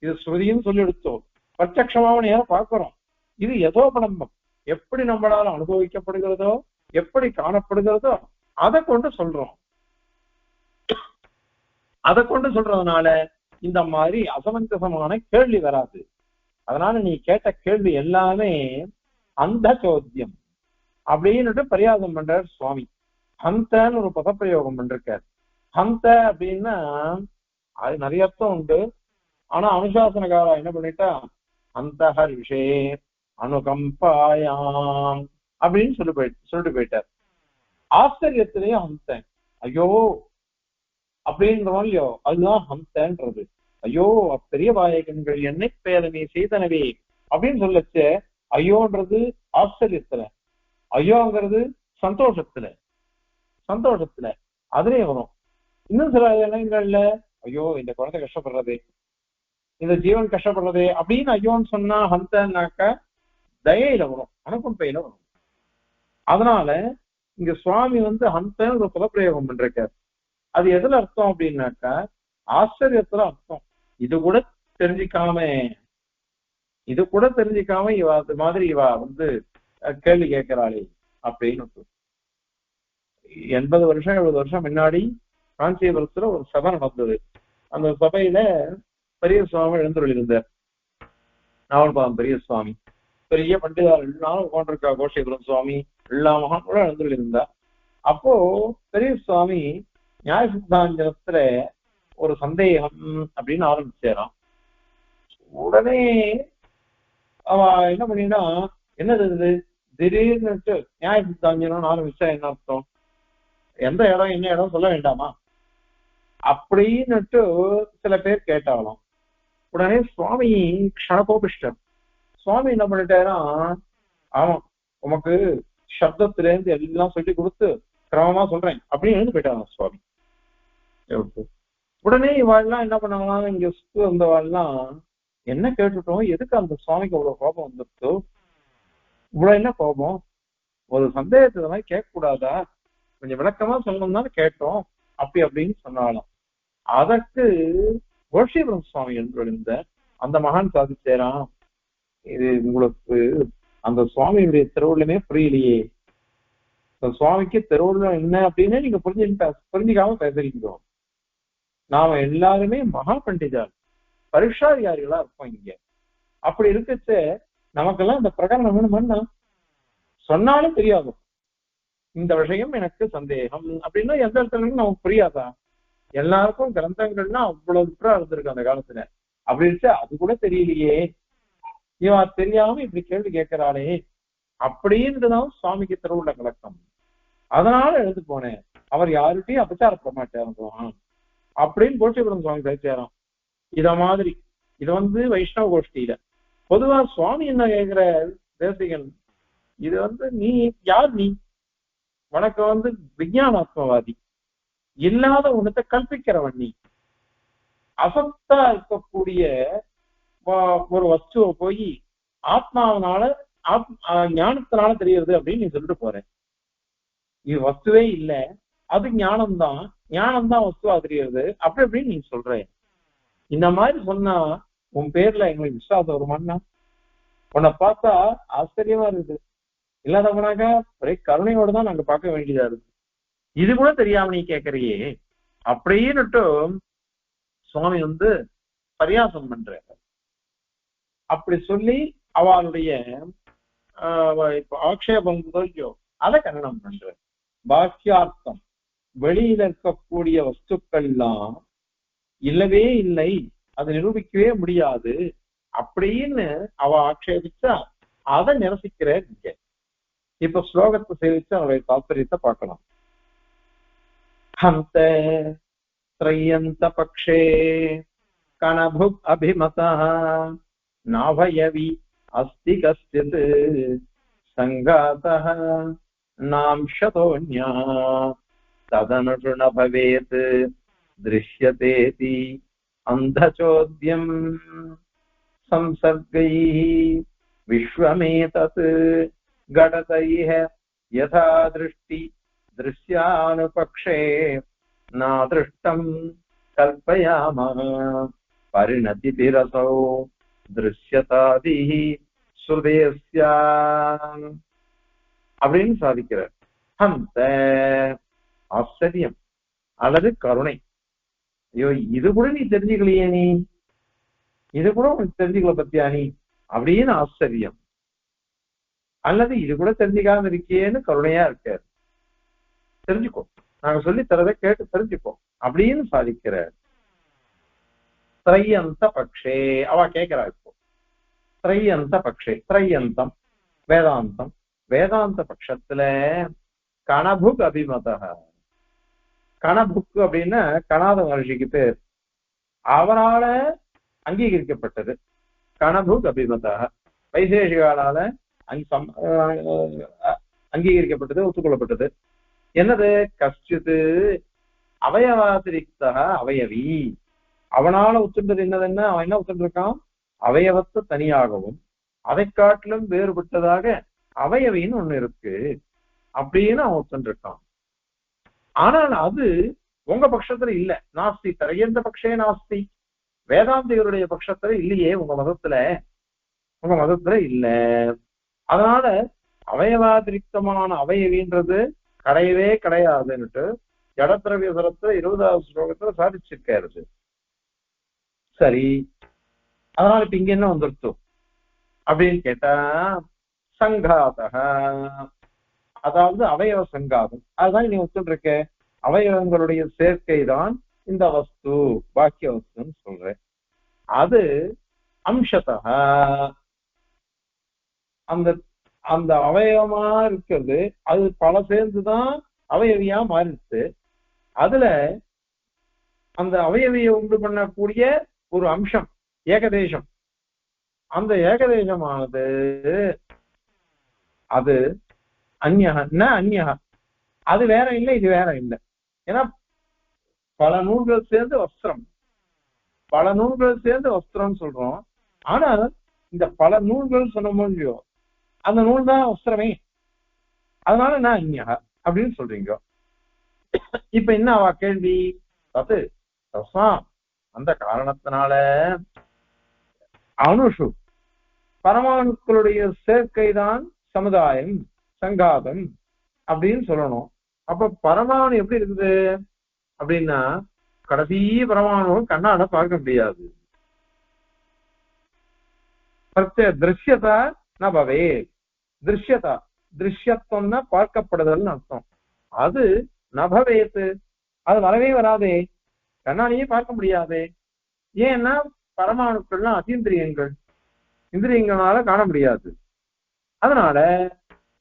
இது ஸ்ருதியும் சொல்லி எடுத்தோம், பிரத்யக்ஷமாவ நேரம் பார்க்கிறோம். இது யதோபடம்பம், எப்படி நம்மளால அனுபவிக்கப்படுகிறதோ, எப்படி காணப்படுகிறதோ அதை கொண்டு சொல்றோம். அதை கொண்டு சொல்றதுனால இந்த மாதிரி அசமஞ்சசமான கேள்வி வராது. அதனால நீ கேட்ட கேள்வி எல்லாமே அந்த சோத்தியம் அப்படின்னு பரியாசம் பண்றார் சுவாமி. ஹந்தன்னு ஒரு பதப்பிரயோகம் பண்றார். ஹந்த அப்படின்னா அது நிறைய அர்த்தம் உண்டு. ஆனா அனுசாசனகாரா என்ன பண்ணிட்டா, அந்த ஹர்ஷே அனுகம்பாயாம் அப்படின்னு சொல்லிட்டு போயிட்டார். ஆச்சரியத்திலேயே ஹம்சன், ஐயோ அப்படின்றோம் இல்லையோ, அதுதான் ஹம்சன்றது. ஐயோ பெரிய வாயகங்கள் என்னை பேரனே செய்தனவே அப்படின்னு சொல்லச்ச, ஐயோன்றது ஆச்சரியத்துல, ஐயோங்கிறது சந்தோஷத்துல அதுலயே வரும். இன்னும் சில இடங்கள்ல ஐயோ இந்த குழந்தை கஷ்டப்படுறதே, இந்த ஜீவன் கஷ்டப்படுறதே அப்படின்னு ஐயோன்னு சொன்னா ஹந்தன்னாக்க தயையில வரும், அனுகம்பையில வரும். அதனால இங்க சுவாமி ஹந்தன்னு ஒரு பதப்பிரயோகம் பண்றார். அது எதுல அர்த்தம் அப்படின்னாக்கா ஆச்சரியத்துல அர்த்தம். இது கூட தெரிஞ்சிக்காம இவ அது மாதிரி இவ கேள்வி கேட்கிறாளே அப்படின்னு. 80 வருஷம் 70 வருஷம் முன்னாடி காஞ்சிபுரத்துல ஒரு சபை நடந்தது. அந்த சபையில பெரிய சுவாமி எழுந்தருளிருந்தார். நாவல்பாதம் பெரிய சுவாமி, பெரிய பண்டிதார் எல்லாரும் உட்காந்துருக்கா, கோஷேபுரம் சுவாமி எல்லா மகான் கூட எழுந்தருளிருந்தா. அப்போ பெரிய சுவாமி நியாய சித்தாந்தத்துல ஒரு சந்தேகம் அப்படின்னு ஆரம்பிச்சாராம். உடனே அவ என்ன பண்ணினா, என்னது திடீர்னு நியாய சித்தாந்தம் ஆரம்பிச்சா என்ன அர்த்தம், எந்த இடம் என்ன இடம் சொல்ல வேண்டாமா அப்படின்னுட்டு சில பேர் கேட்டாலும், உடனே சுவாமி க்ஷணகோபிஷ்டர். சுவாமி என்ன பண்ணிட்டாரா, ஆமா உமக்கு சப்தத்துல இருந்து எல்லாம் சொல்லி கொடுத்து கிரமமா சொல்றேன் அப்படின்னு எழுந்து போயிட்டாராம் சுவாமி. உடனே இவாள்லாம் என்ன பண்ணாங்கன்னா, இங்க சுத்து வந்தவாள்லாம் என்ன கேட்டுட்டோம், எதுக்கு அந்த சுவாமிக்கு அவ்வளவு கோபம் வந்துருச்சோ, இவ்வளவு என்ன கோபம், ஒரு சந்தேகத்தை மாதிரி கேட்க கூடாதா, கொஞ்சம் விளக்கமா சொல்லணும்னு கேட்டோம் அப்படின்னு சொன்னாலும், அதற்கு கோஷிபுரம் சுவாமி என்று எழுந்த அந்த மகான் சாதிச்சேரான், இது உங்களுக்கு அந்த சுவாமியுடைய திருவுள்ளமே புரியலையே, சுவாமிக்கு திருவுள்ளம் என்ன அப்படின்னு நீங்க புரிஞ்சுக்காம பேசுறீங்க. நாம எல்லாருமே மகா பண்டிதர் பரீட்சாதிகாரிகளா இருப்போம் இங்க. அப்படி இருக்கச்சு நமக்கெல்லாம் இந்த பிரகரணம் வேணும்னா சொன்னாலும் தெரியாது. இந்த விஷயம் எனக்கு சந்தேகம் அப்படின்னா எந்த இடத்துல நமக்கு புரியாதா? எல்லாருக்கும் கிரந்தங்கள்னா அவ்வளவு இருந்திருக்கு அந்த காலத்துல. அப்படி இருந்துச்சு அது கூட தெரியலையே, இவன் தெரியாம இப்படி கேள்வி கேட்கிறாளே அப்படின்றதான் சுவாமிக்கு திருவுள்ள கலக்கம். அதனால எழுந்து போனேன், அவர் யாருக்கையும் அபச்சாரப்பட மாட்டார் அப்படின்னு கோஷ்டிபுரம் சுவாமி பேசியாராம். இத மாதிரி இது வைஷ்ணவ கோஷ்டியில பொதுவா சுவாமி என்ன கேட்கிற தேசிகன், இது நீ யார்? நீ உனக்கு விஞ்ஞானாத்மவாதி, இல்லாத ஒண்ணத்தை கல்பிக்கிறவன். நீ அசத்தா இருக்கக்கூடிய ஒரு வஸ்துவை போய் ஆத்மாவனால ஞானத்தினால தெரியுது அப்படின்னு நீ சொல்லிட்டு போற. இது வஸ்துவே இல்லை, அது ஞானம்தான், ஞானம்தான் வஸ்துவா தெரியுது அப்படி அப்படின்னு நீ சொல்ற. இந்த மாதிரி சொன்னா உன் பேர்ல எங்களுக்கு விசுவாசம் வருமானா? உன்னை பார்த்தா ஆச்சரியமா இருக்குது. இல்லாத போனாக்கா ஒரே கருணையோட தான் நாங்க பார்க்க வேண்டியதா இருக்கு. இது கூட தெரியாம நீ கேட்கறியே அப்படின்னுட்டு சுவாமி பரியாசம் பண்ற. அப்படி சொல்லி அவளுடைய ஆக்ஷேபம் அதை கண்டனம் பண்ற. பாக்கியார்த்தம் வெளியில இருக்கக்கூடிய வஸ்துக்கள் எல்லாம் இல்லவே இல்லை, அதை நிரூபிக்கவே முடியாது அப்படின்னு அவ ஆக்ஷேபிச்சா அதை நிரசிக்கிற. நீங்க இப்ப ஸ்லோகத்தை சேவிச்சு அவருடைய தாத்பரியத்தை பார்க்கலாம். ஹந்த த்ரயந்த பக்ஷே கணபுக் அபிமதः நாபயவி அஸ்தி கஸ்தித் சங்காதः நாம்ஷதோன்யா ததனுஷுண பவேத் திருஷ்யதேதி அந்தசோத்யம் சம்சர்கைः விஸ்வமேதத் கடதைஹ யதா திருஷ்டி திருஷ்யானுபக்ஷே நாதிருஷ்டம் கல்பயாமः பரிணதி பிரசோ திருஷ்யதாதி ஸ்ருதேஸ்யா அப்படின்னு சாதிக்கிறார். அந்த ஆச்சரியம் அல்லது கருணை, ஐயோ இது கூட நீ தெரிஞ்சுக்கலையே, நீ இது கூட உனக்கு தெரிஞ்சுக்கல பத்தியா நீ அப்படின்னு ஆச்சரியம், அல்லது இது கூட தெரிஞ்சுக்காம இருக்கியேன்னு கருணையா இருக்காரு. தெரிஞ்சுக்கோ, நாங்க சொல்லி தரதை கேட்டு தெரிஞ்சுக்கோ அப்படின்னு சாதிக்கிறார். திரையந்த பக்ஷே அவ கேட்கிறா. இப்போ திரையந்த பக்ஷே, திரையந்தம் வேதாந்தம், வேதாந்த பட்சத்துல கணபுக் அபிமத. கணபுக் அப்படின்னா கணாத மகர்ஷிக்கு பேர், அவரால அங்கீகரிக்கப்பட்டது. கணபுக் அபிமத வைசேஷிகாலால அங்கீகரிக்கப்பட்டது, ஒத்துக்கொள்ளப்பட்டது. என்னது? கஷ்டித்து அவயவாதிரிக்த அவயவி. அவனால ஒத்துண்டது என்னதுன்னா, அவன் என்ன ஒத்துண்டிருக்கான்? அவயவத்தை தனியாகவும் அதை காட்டிலும் வேறுபட்டதாக அவயவின்னு ஒண்ணு இருக்கு அப்படின்னு அவன் ஒத்துண்டிருக்கான். ஆனால் அது உங்க பட்சத்துல இல்ல. நாஸ்தி தரையந்த பட்சே நாஸ்தி, வேதாந்திகளுடைய பட்சத்துல இல்லையே, உங்க மதத்துல இல்ல. அதனால அவயவாதிரிக்தமான அவயவின்றது கிடையவே கிடையாதுன்னுட்டு ஜடத்ரவியசரத்துல 20வது ஸ்லோகத்துல சாதிச்சிருக்காரு. சரி, அதனால இப்ப இங்க என்ன வந்துருச்சு அப்படின்னு கேட்டா, சங்காதக, அதாவது அவயவ சங்காதம். அதுதான் நீ ஒத்துட்டு இருக்க, அவயவங்களுடைய சேர்க்கை தான் இந்த வஸ்து, பாக்கிய வஸ்துன்னு சொல்ற. அது அம்சத்தக, அந்த அந்த அவயவமா இருக்கிறது அது பல சேர்ந்துதான் அவயவியா மாறிடுச்சு. அதுல அந்த அவயவியை உண்டு பண்ணக்கூடிய ஒரு அம்சம் ஏகதேசம். அந்த ஏகதேசமானது அது அந்நியக, அது வேற இல்லை, இது வேற இல்லை. ஏன்னா பல நூல்கள் சேர்ந்து வஸ்திரம், பல நூல்கள் சேர்ந்து வஸ்திரம் சொல்றோம். ஆனால் இந்த பல நூல்கள் சொன்ன இல்லையோ, அந்த நூல் தான் வஸ்திரமே. அதனால நான் அந்நியக அப்படின்னு சொல்றீங்க. இப்ப என்ன அவ கேள்வி? அது அந்த காரணத்தினால அணுஷு பரமாணுக்களுடைய சேர்க்கை தான் சமுதாயம், சங்காதம் அப்படின்னு சொல்லணும். அப்ப பரமாணு எப்படி இருக்குது அப்படின்னா, கடைசி பரமாணுவை கண்ணால பார்க்க முடியாது. திருஷ்யதா நபவே, திருஷ்யதா திருஷ்யத்துவம்னா பார்க்கப்படுதல்னு அர்த்தம். அது நபவேத்து, அது வரவே வராதே, கண்ணாலேயே பார்க்க முடியாதே. ஏன்னா பரமாணுக்கள்லாம் அதீந்திரியங்கள், இந்திரியங்களால காண முடியாது. அதனால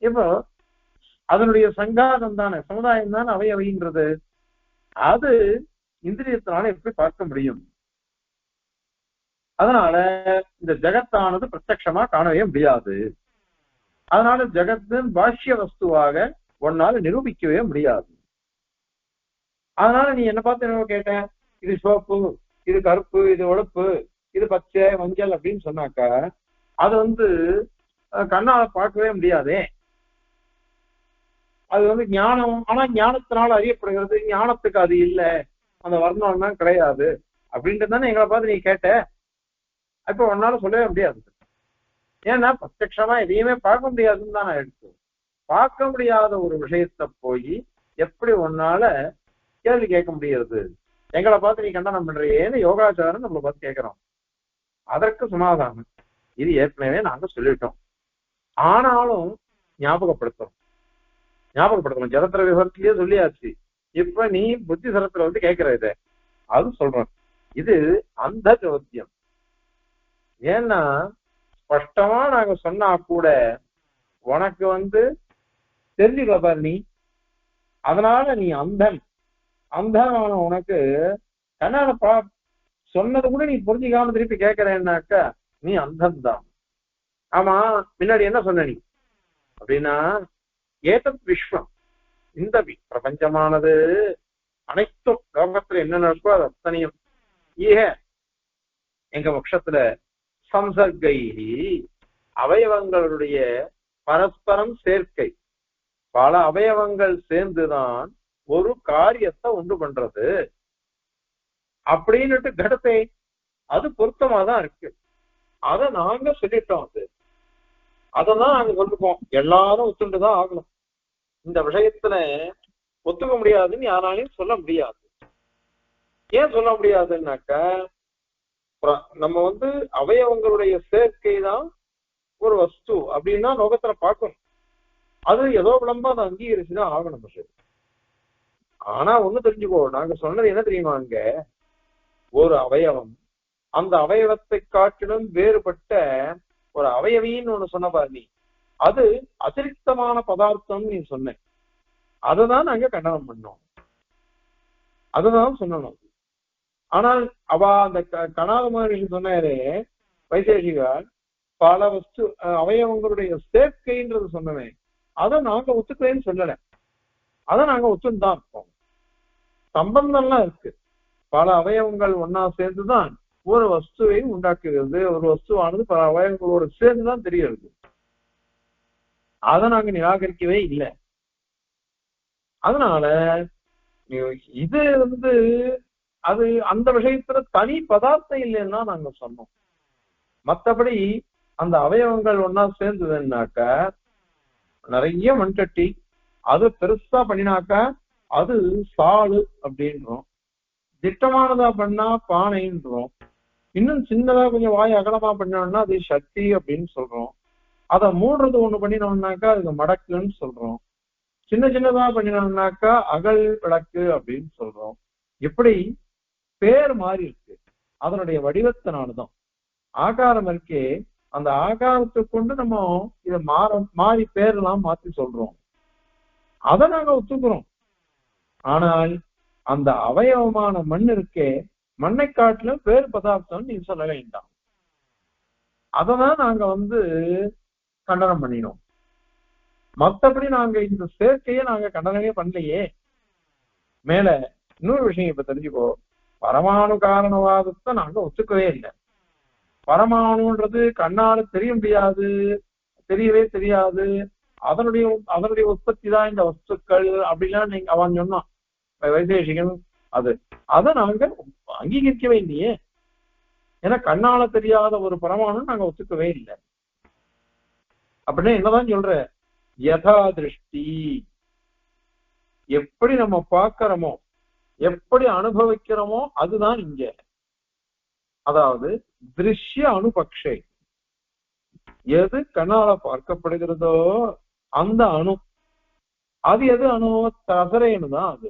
இப்போ அதனுடைய சங்காதம் தானே, சமுதாயம் தானே அவை அவைன்றது, அது இந்திரியத்தினால எப்படி பார்க்க முடியும்? அதனால இந்த ஜகத்தானது பிரத்யட்சமா காணவே முடியாது. அதனால ஜகத்தின் பாஷ்ய வஸ்துவாக ஒன்னால நிரூபிக்கவே முடியாது. அதனால நீ என்ன பார்த்து என்ன கேட்டேன், இது சிவப்பு, இது கருப்பு, இது வெளுப்பு, இது பச்சை மஞ்சள் அப்படின்னு சொன்னாக்கா அது கண்ணால பார்க்கவே முடியாதே. அது ஞானம், ஆனா ஞானத்தினால அறியப்படுகிறது, ஞானத்துக்கு அது இல்லை, அந்த வர்ணம் தான் கிடையாது அப்படின்ட்டு தானே எங்களை பார்த்து நீ கேட்ட. இப்ப ஒன்னால சொல்லவே முடியாது. ஏன்னா பிரத்யட்சமா எதையுமே பார்க்க முடியாதுன்னு தான் நான் எடுத்து, பார்க்க முடியாத ஒரு விஷயத்த போய் எப்படி ஒன்னால கேள்வி கேட்க முடியாது? எங்களை பார்த்து நீ கண்டனம் பண்றியேன்னு யோகாச்சாரம் நம்மளை பார்த்து கேட்கிறோம். அதற்கு சமாதானம் இது ஏற்கனவே நாங்க சொல்லிட்டோம். ஆனாலும் ஞாபகப்படுத்தணும். ஜலத்திர விவரத்திலேயே சொல்லியாச்சு. இப்ப நீ புத்தி சரத்துல கேட்கிற இத அது சொல்றேன். இது அந்த ஜோத்தியம். ஏன்னா ஸ்பஷ்டமா நாங்க சொன்னா கூட உனக்கு தெரிஞ்சுக்கல பாரு நீ. அதனால நீ அந்தமான உனக்கு கண்ணால சொன்னது கூட நீ புரிஞ்சுக்காம திருப்பி கேட்கிறேன்னாக்கா நீ அந்தம்தான். ஆமா, முன்னாடி என்ன சொன்ன நீ அப்படின்னா, ஏதத் விஸ்வம், இந்த பிரபஞ்சமானது அனைத்தும் லோகத்துல என்ன நடக்கோ அது அத்தனையும் எங்க பட்சத்துல சம்சர்கை, அவயவங்களுடைய பரஸ்பரம் சேர்க்கை, பல அவயவங்கள் சேர்ந்துதான் ஒரு காரியத்தை உண்டு பண்றது அப்படின்னுட்டு கடத்தை அது பொருத்தமாதான் இருக்கு. அதை நாங்க சொல்லிட்டோம். அதான் நாங்க சொல்லிருக்கோம். எல்லாரும் ஒத்துண்டுதான் ஆகணும். இந்த விஷயத்துல ஒத்துக்க முடியாதுன்னு யாராலையும் சொல்ல முடியாது. ஏன் சொல்ல முடியாதுன்னாக்கா, நம்ம அவயவங்களுடைய சேர்க்கை தான் ஒரு வஸ்து அப்படின்னா லோகத்துல பார்க்கணும். அது ஏதோ விளம்பா அதை அங்கீகரிச்சுதான் ஆகணும் விஷயம். ஆனா ஒண்ணு தெரிஞ்சுக்கோ, நாங்க சொன்னது என்ன தெரியுமா, அங்க ஒரு அவயவம் அந்த அவயவத்தை காட்டிலும் வேறுபட்ட ஒரு அவயவின்னு ஒண்ணு சொன்ன பாரு, அது அதிருப்தமான பதார்த்தம் நீ சொன்ன. அததான் நாங்க கண்டனம் பண்ணோம், அதுதான் சொல்லணும். ஆனால் அவ அந்த கணாத மகரிஷி சொன்னாரு, வைசேஷிகார் பல வஸ்து அவயவங்களுடைய சேர்க்கைன்றது சொன்னவே, அதை நாங்க ஒத்துக்கிறேன்னு சொல்லல, அதை நாங்க ஒத்துன்னு இருக்கோம். சம்பந்தம்லாம் இருக்கு. பல அவயவங்கள் ஒன்னா சேர்ந்துதான் ஒரு வஸ்துவை உண்டாக்குகிறது. ஒரு வஸ்துவானது பல அவயவங்களோட சேர்ந்துதான் தெரிகிறது. அதை நாங்க நிராகரிக்கவே இல்லை. அதனால இது அது அந்த விஷயத்துல தனி பதார்த்தம் இல்லைன்னா நாங்க சொன்னோம். மற்றபடி அந்த அவயவங்கள் ஒன்னா சேர்ந்ததுன்னாக்கா நிறைய மண்கட்டி அது பெருசா பண்ணினாக்கா அது சாடு அப்படின்றோம், திட்டமானதா பண்ணா பானைன்றோம், இன்னும் சின்னதா கொஞ்சம் வாய் அகலமா பண்ணோம்னா அது சக்தி அப்படின்னு சொல்றோம், அதை மூடுறது ஒண்ணு பண்ணினோம்னாக்கா அது மடக்குன்னு சொல்றோம், சின்ன சின்னதா பண்ணினோம்னாக்கா அகல் விளக்கு அப்படின்னு சொல்றோம். இப்படி பேர் மாறி இருக்கு. அதனுடைய வடிவத்தினால்தான் ஆகாரம் இருக்கே, அந்த ஆகாரத்தை கொண்டு நம்ம இதை மாறி பேரெல்லாம் மாத்தி சொல்றோம். அதை நாங்க ஒத்துக்கிறோம். ஆனால் அந்த அவயவமான மண் இருக்கே, மண்ணை காட்டிலும் வேறு பதார்த்தம் நீ சொல்ல வேண்டாம். அததான் நாங்க கண்டனம் பண்ணினோம். மற்றபடி நாங்க இந்த சேர்க்கையை நாங்க கண்டனமே பண்ணலையே. மேல இன்னொரு விஷயம் இப்ப தெரிஞ்சுக்கோ, பரமாணு காரணவாதத்தை நாங்க ஒத்துக்கவே இல்லை. பரமாணுன்றது கண்ணால தெரிய முடியாது, தெரியவே தெரியாது, அதனுடைய உற்பத்தி தான் இந்த வஸ்துக்கள் அப்படிலாம் நீங்க அவன் சொன்னான் வைசேஷிகன். அதை நாங்க அங்கீகரிக்கவே இல்லையே. ஏன்னா கண்ணால தெரியாத ஒரு பரமாணு நாங்க ஒத்துக்கவே இல்லை. அப்படின்னா என்னதான் சொல்ற, யதா திருஷ்டி எப்படி நம்ம பார்க்கிறோமோ எப்படி அனுபவிக்கிறோமோ அதுதான் இங்க. அதாவது திருஷ்ய அணுபக்ஷே, எது கண்ணால பார்க்கப்படுகிறதோ அந்த அணு, அது எது அணு? தசரேனு தான் அது.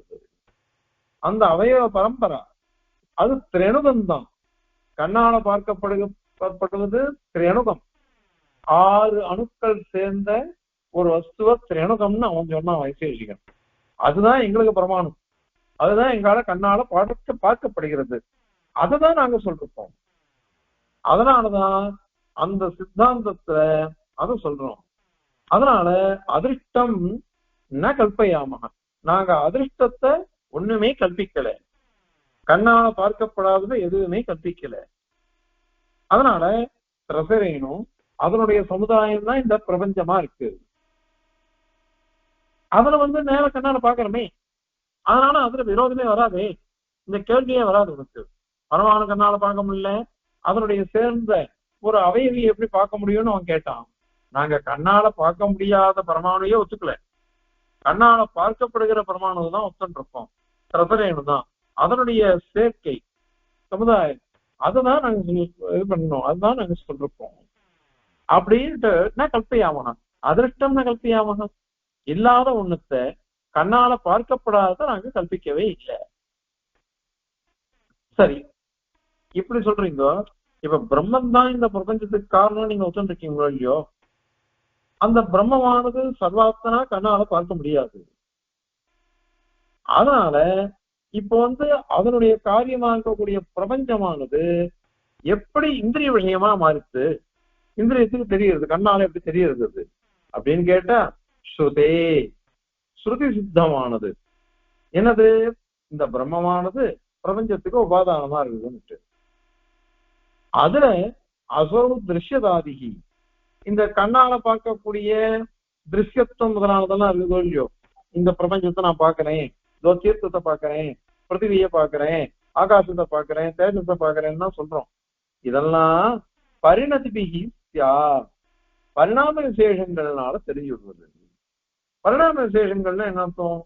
அந்த அவயவ பரம்பரை அது திரேணுகம் தான். கண்ணால பார்க்கப்படுவது திரேணுகம். 6 அணுக்கள் சேர்ந்த ஒரு வஸ்துவ திரேணுகம்னு அவன் சொன்னான் வைசேஷிகன். அதுதான் எங்களுக்கு பிரமாணம். அதுதான் எங்களால கண்ணால பார்க்கப்படுகிறது. அதுதான் நாங்க சொல்றோம். அதனாலதான் அந்த சித்தாந்தத்துல அதை சொல்றோம். அதனால அதிருஷ்டம் ந கல்பயாம, நாங்க அதிருஷ்டத்தை ஒண்ணுமே கல்பிக்கல, கண்ணால பார்க்கப்படாதது எதுவுமே கல்பிக்கல. அதனால ரசரேனும் அதனுடைய சமுதாயம் தான் இந்த பிரபஞ்சமா இருக்கு. அதுல நேர கண்ணால பாக்குறமே, அதனால அதுல விரோதமே வராதே, இந்த கேள்வியே வராது. உனக்கு பரமாணு கண்ணால பார்க்க முடியல, அதனுடைய சேர்ந்த ஒரு அவயவியை எப்படி பார்க்க முடியும்னு அவன் கேட்டான். நாங்க கண்ணால பார்க்க முடியாத பரமாணுவையே ஒத்துக்கல, கண்ணால பார்க்கப்படுகிற பரமாணு தான் ஒத்துன்னு இருப்போம். ரசரேனு தான் அதனுடைய சேர்க்கை சமுதாயம், அதுதான் நாங்க இது பண்ணணும், அதுதான் நாங்க சொல்லிருப்போம் அப்படின்ட்டு. நான் கல்பையாமனா அதிருஷ்டம், நான் கல்பையாமனா இல்லாத ஒண்ணுத்த கண்ணால பார்க்கப்படாத நாங்க கல்பிக்கவே இல்லை. சரி, இப்படி சொல்றீங்க. இப்ப பிரம்மன் தான் இந்த பிரபஞ்சத்துக்கு காரணம் நீங்க ஒத்துருக்கீங்களோ இல்லையோ, அந்த பிரம்மமானது சர்வாத்தனா கண்ணால பார்க்க முடியாது. அதனால இப்ப அதனுடைய காரியமா இருக்கக்கூடிய பிரபஞ்சமானது எப்படி இந்திரிய விஷயமா மாறிச்சு, இந்திரியத்துக்கு தெரியுது, கண்ணால எப்படி தெரியுது அப்படின்னு கேட்டா, ஸ்ருதே, ஸ்ருதி சித்தமானது என்னது, இந்த பிரம்மமானது பிரபஞ்சத்துக்கு உபாதானமா இருக்குதுன்னு. அதுல அசோரு திருஷ்யதாதிகி, இந்த கண்ணால பார்க்கக்கூடிய திருஷ்யத்துவம் முதலானதெல்லாம் இருக்குதோ இல்லையோ, இந்த பிரபஞ்சத்தை நான் பாக்குறேன், இதோ தீர்த்தத்தை பாக்குறேன், பிருத்திவியை பாக்குறேன், ஆகாசத்தை பாக்குறேன், தேஜத்தை பாக்குறேன்னு தான் சொல்றோம். இதெல்லாம் பரிணதிபிகி பரிணாம விசேஷங்கள்னால தெரிஞ்சு விடுவது. பரிணாம விசேஷங்கள்னா என்ன அர்த்தம்?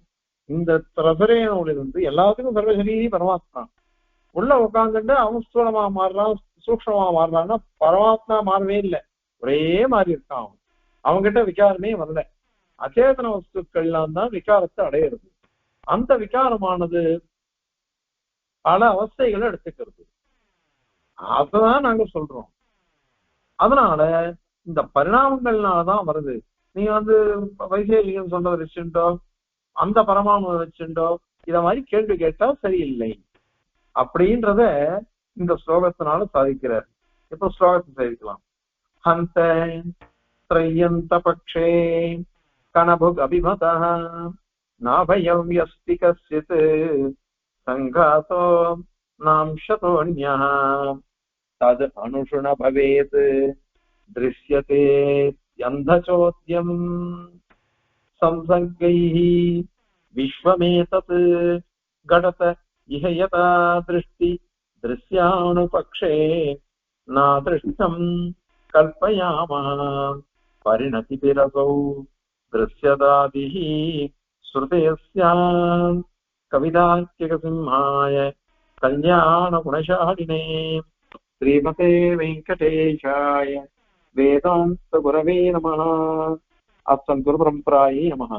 இந்த ரசரேனோடு எல்லாத்துக்கும் சர்வசரீரி பரமாத்மா உள்ள உட்காந்துட்டு அவன் ஸ்தூலமா மாறுறான், சூக்ஷமா மாறுறான்னா பரமாத்மா மாறவே இல்லை, ஒரே மாதிரி இருக்கான். அவன்கிட்ட விகாரமே வரல. அச்சேதன வஸ்துக்கள்லாம் தான் விகாரத்தை அடையிறது. அந்த விகாரமானது பல அவஸ்தைகளை எடுத்துக்கிறது. அததான் நாங்க சொல்றோம். அதனால இந்த பரிணாமங்கள்னாலதான் வருது. நீங்க வைசேஷிகன் சொன்னதை வச்சுட்டோ, அந்த பரமாணு வச்சுட்டோ இத மாதிரி கேள்வி கேட்டா சரியில்லை அப்படின்றத இந்த ஸ்லோகத்தினால சாதிக்கிறார். இப்ப ஸ்லோகத்தை சாதிக்கலாம். ஹந்த த்ரயந்த பக்ஷே கணபுக் அபிமதः நாபயம் யஸ்தி கஸ்யித் சங்காதோ நாம்ஷதோன்யः தத் அனுஷுண பவேத் திருஷ்யதே யந்தசோத்யம் சம்சங்கைः விஸ்வமேதத் கடத இஹ யதா திருஷ்டி திருஷ்யானுபக்ஷே நாதிருஷ்டம் கல்பயாமः பரிணதிபிரசௌ திருஷ்யதாதிः ஸ்ருதேஸ்யாம் கவிதார்க்கிகசிம்ஹாய கல்யாண குணசாலினே ஸ்ரீமதே வெங்கடேஷாய வேதாந்த குரவே நமः. அஸ்மத் குரு பரம்பராயே நமः.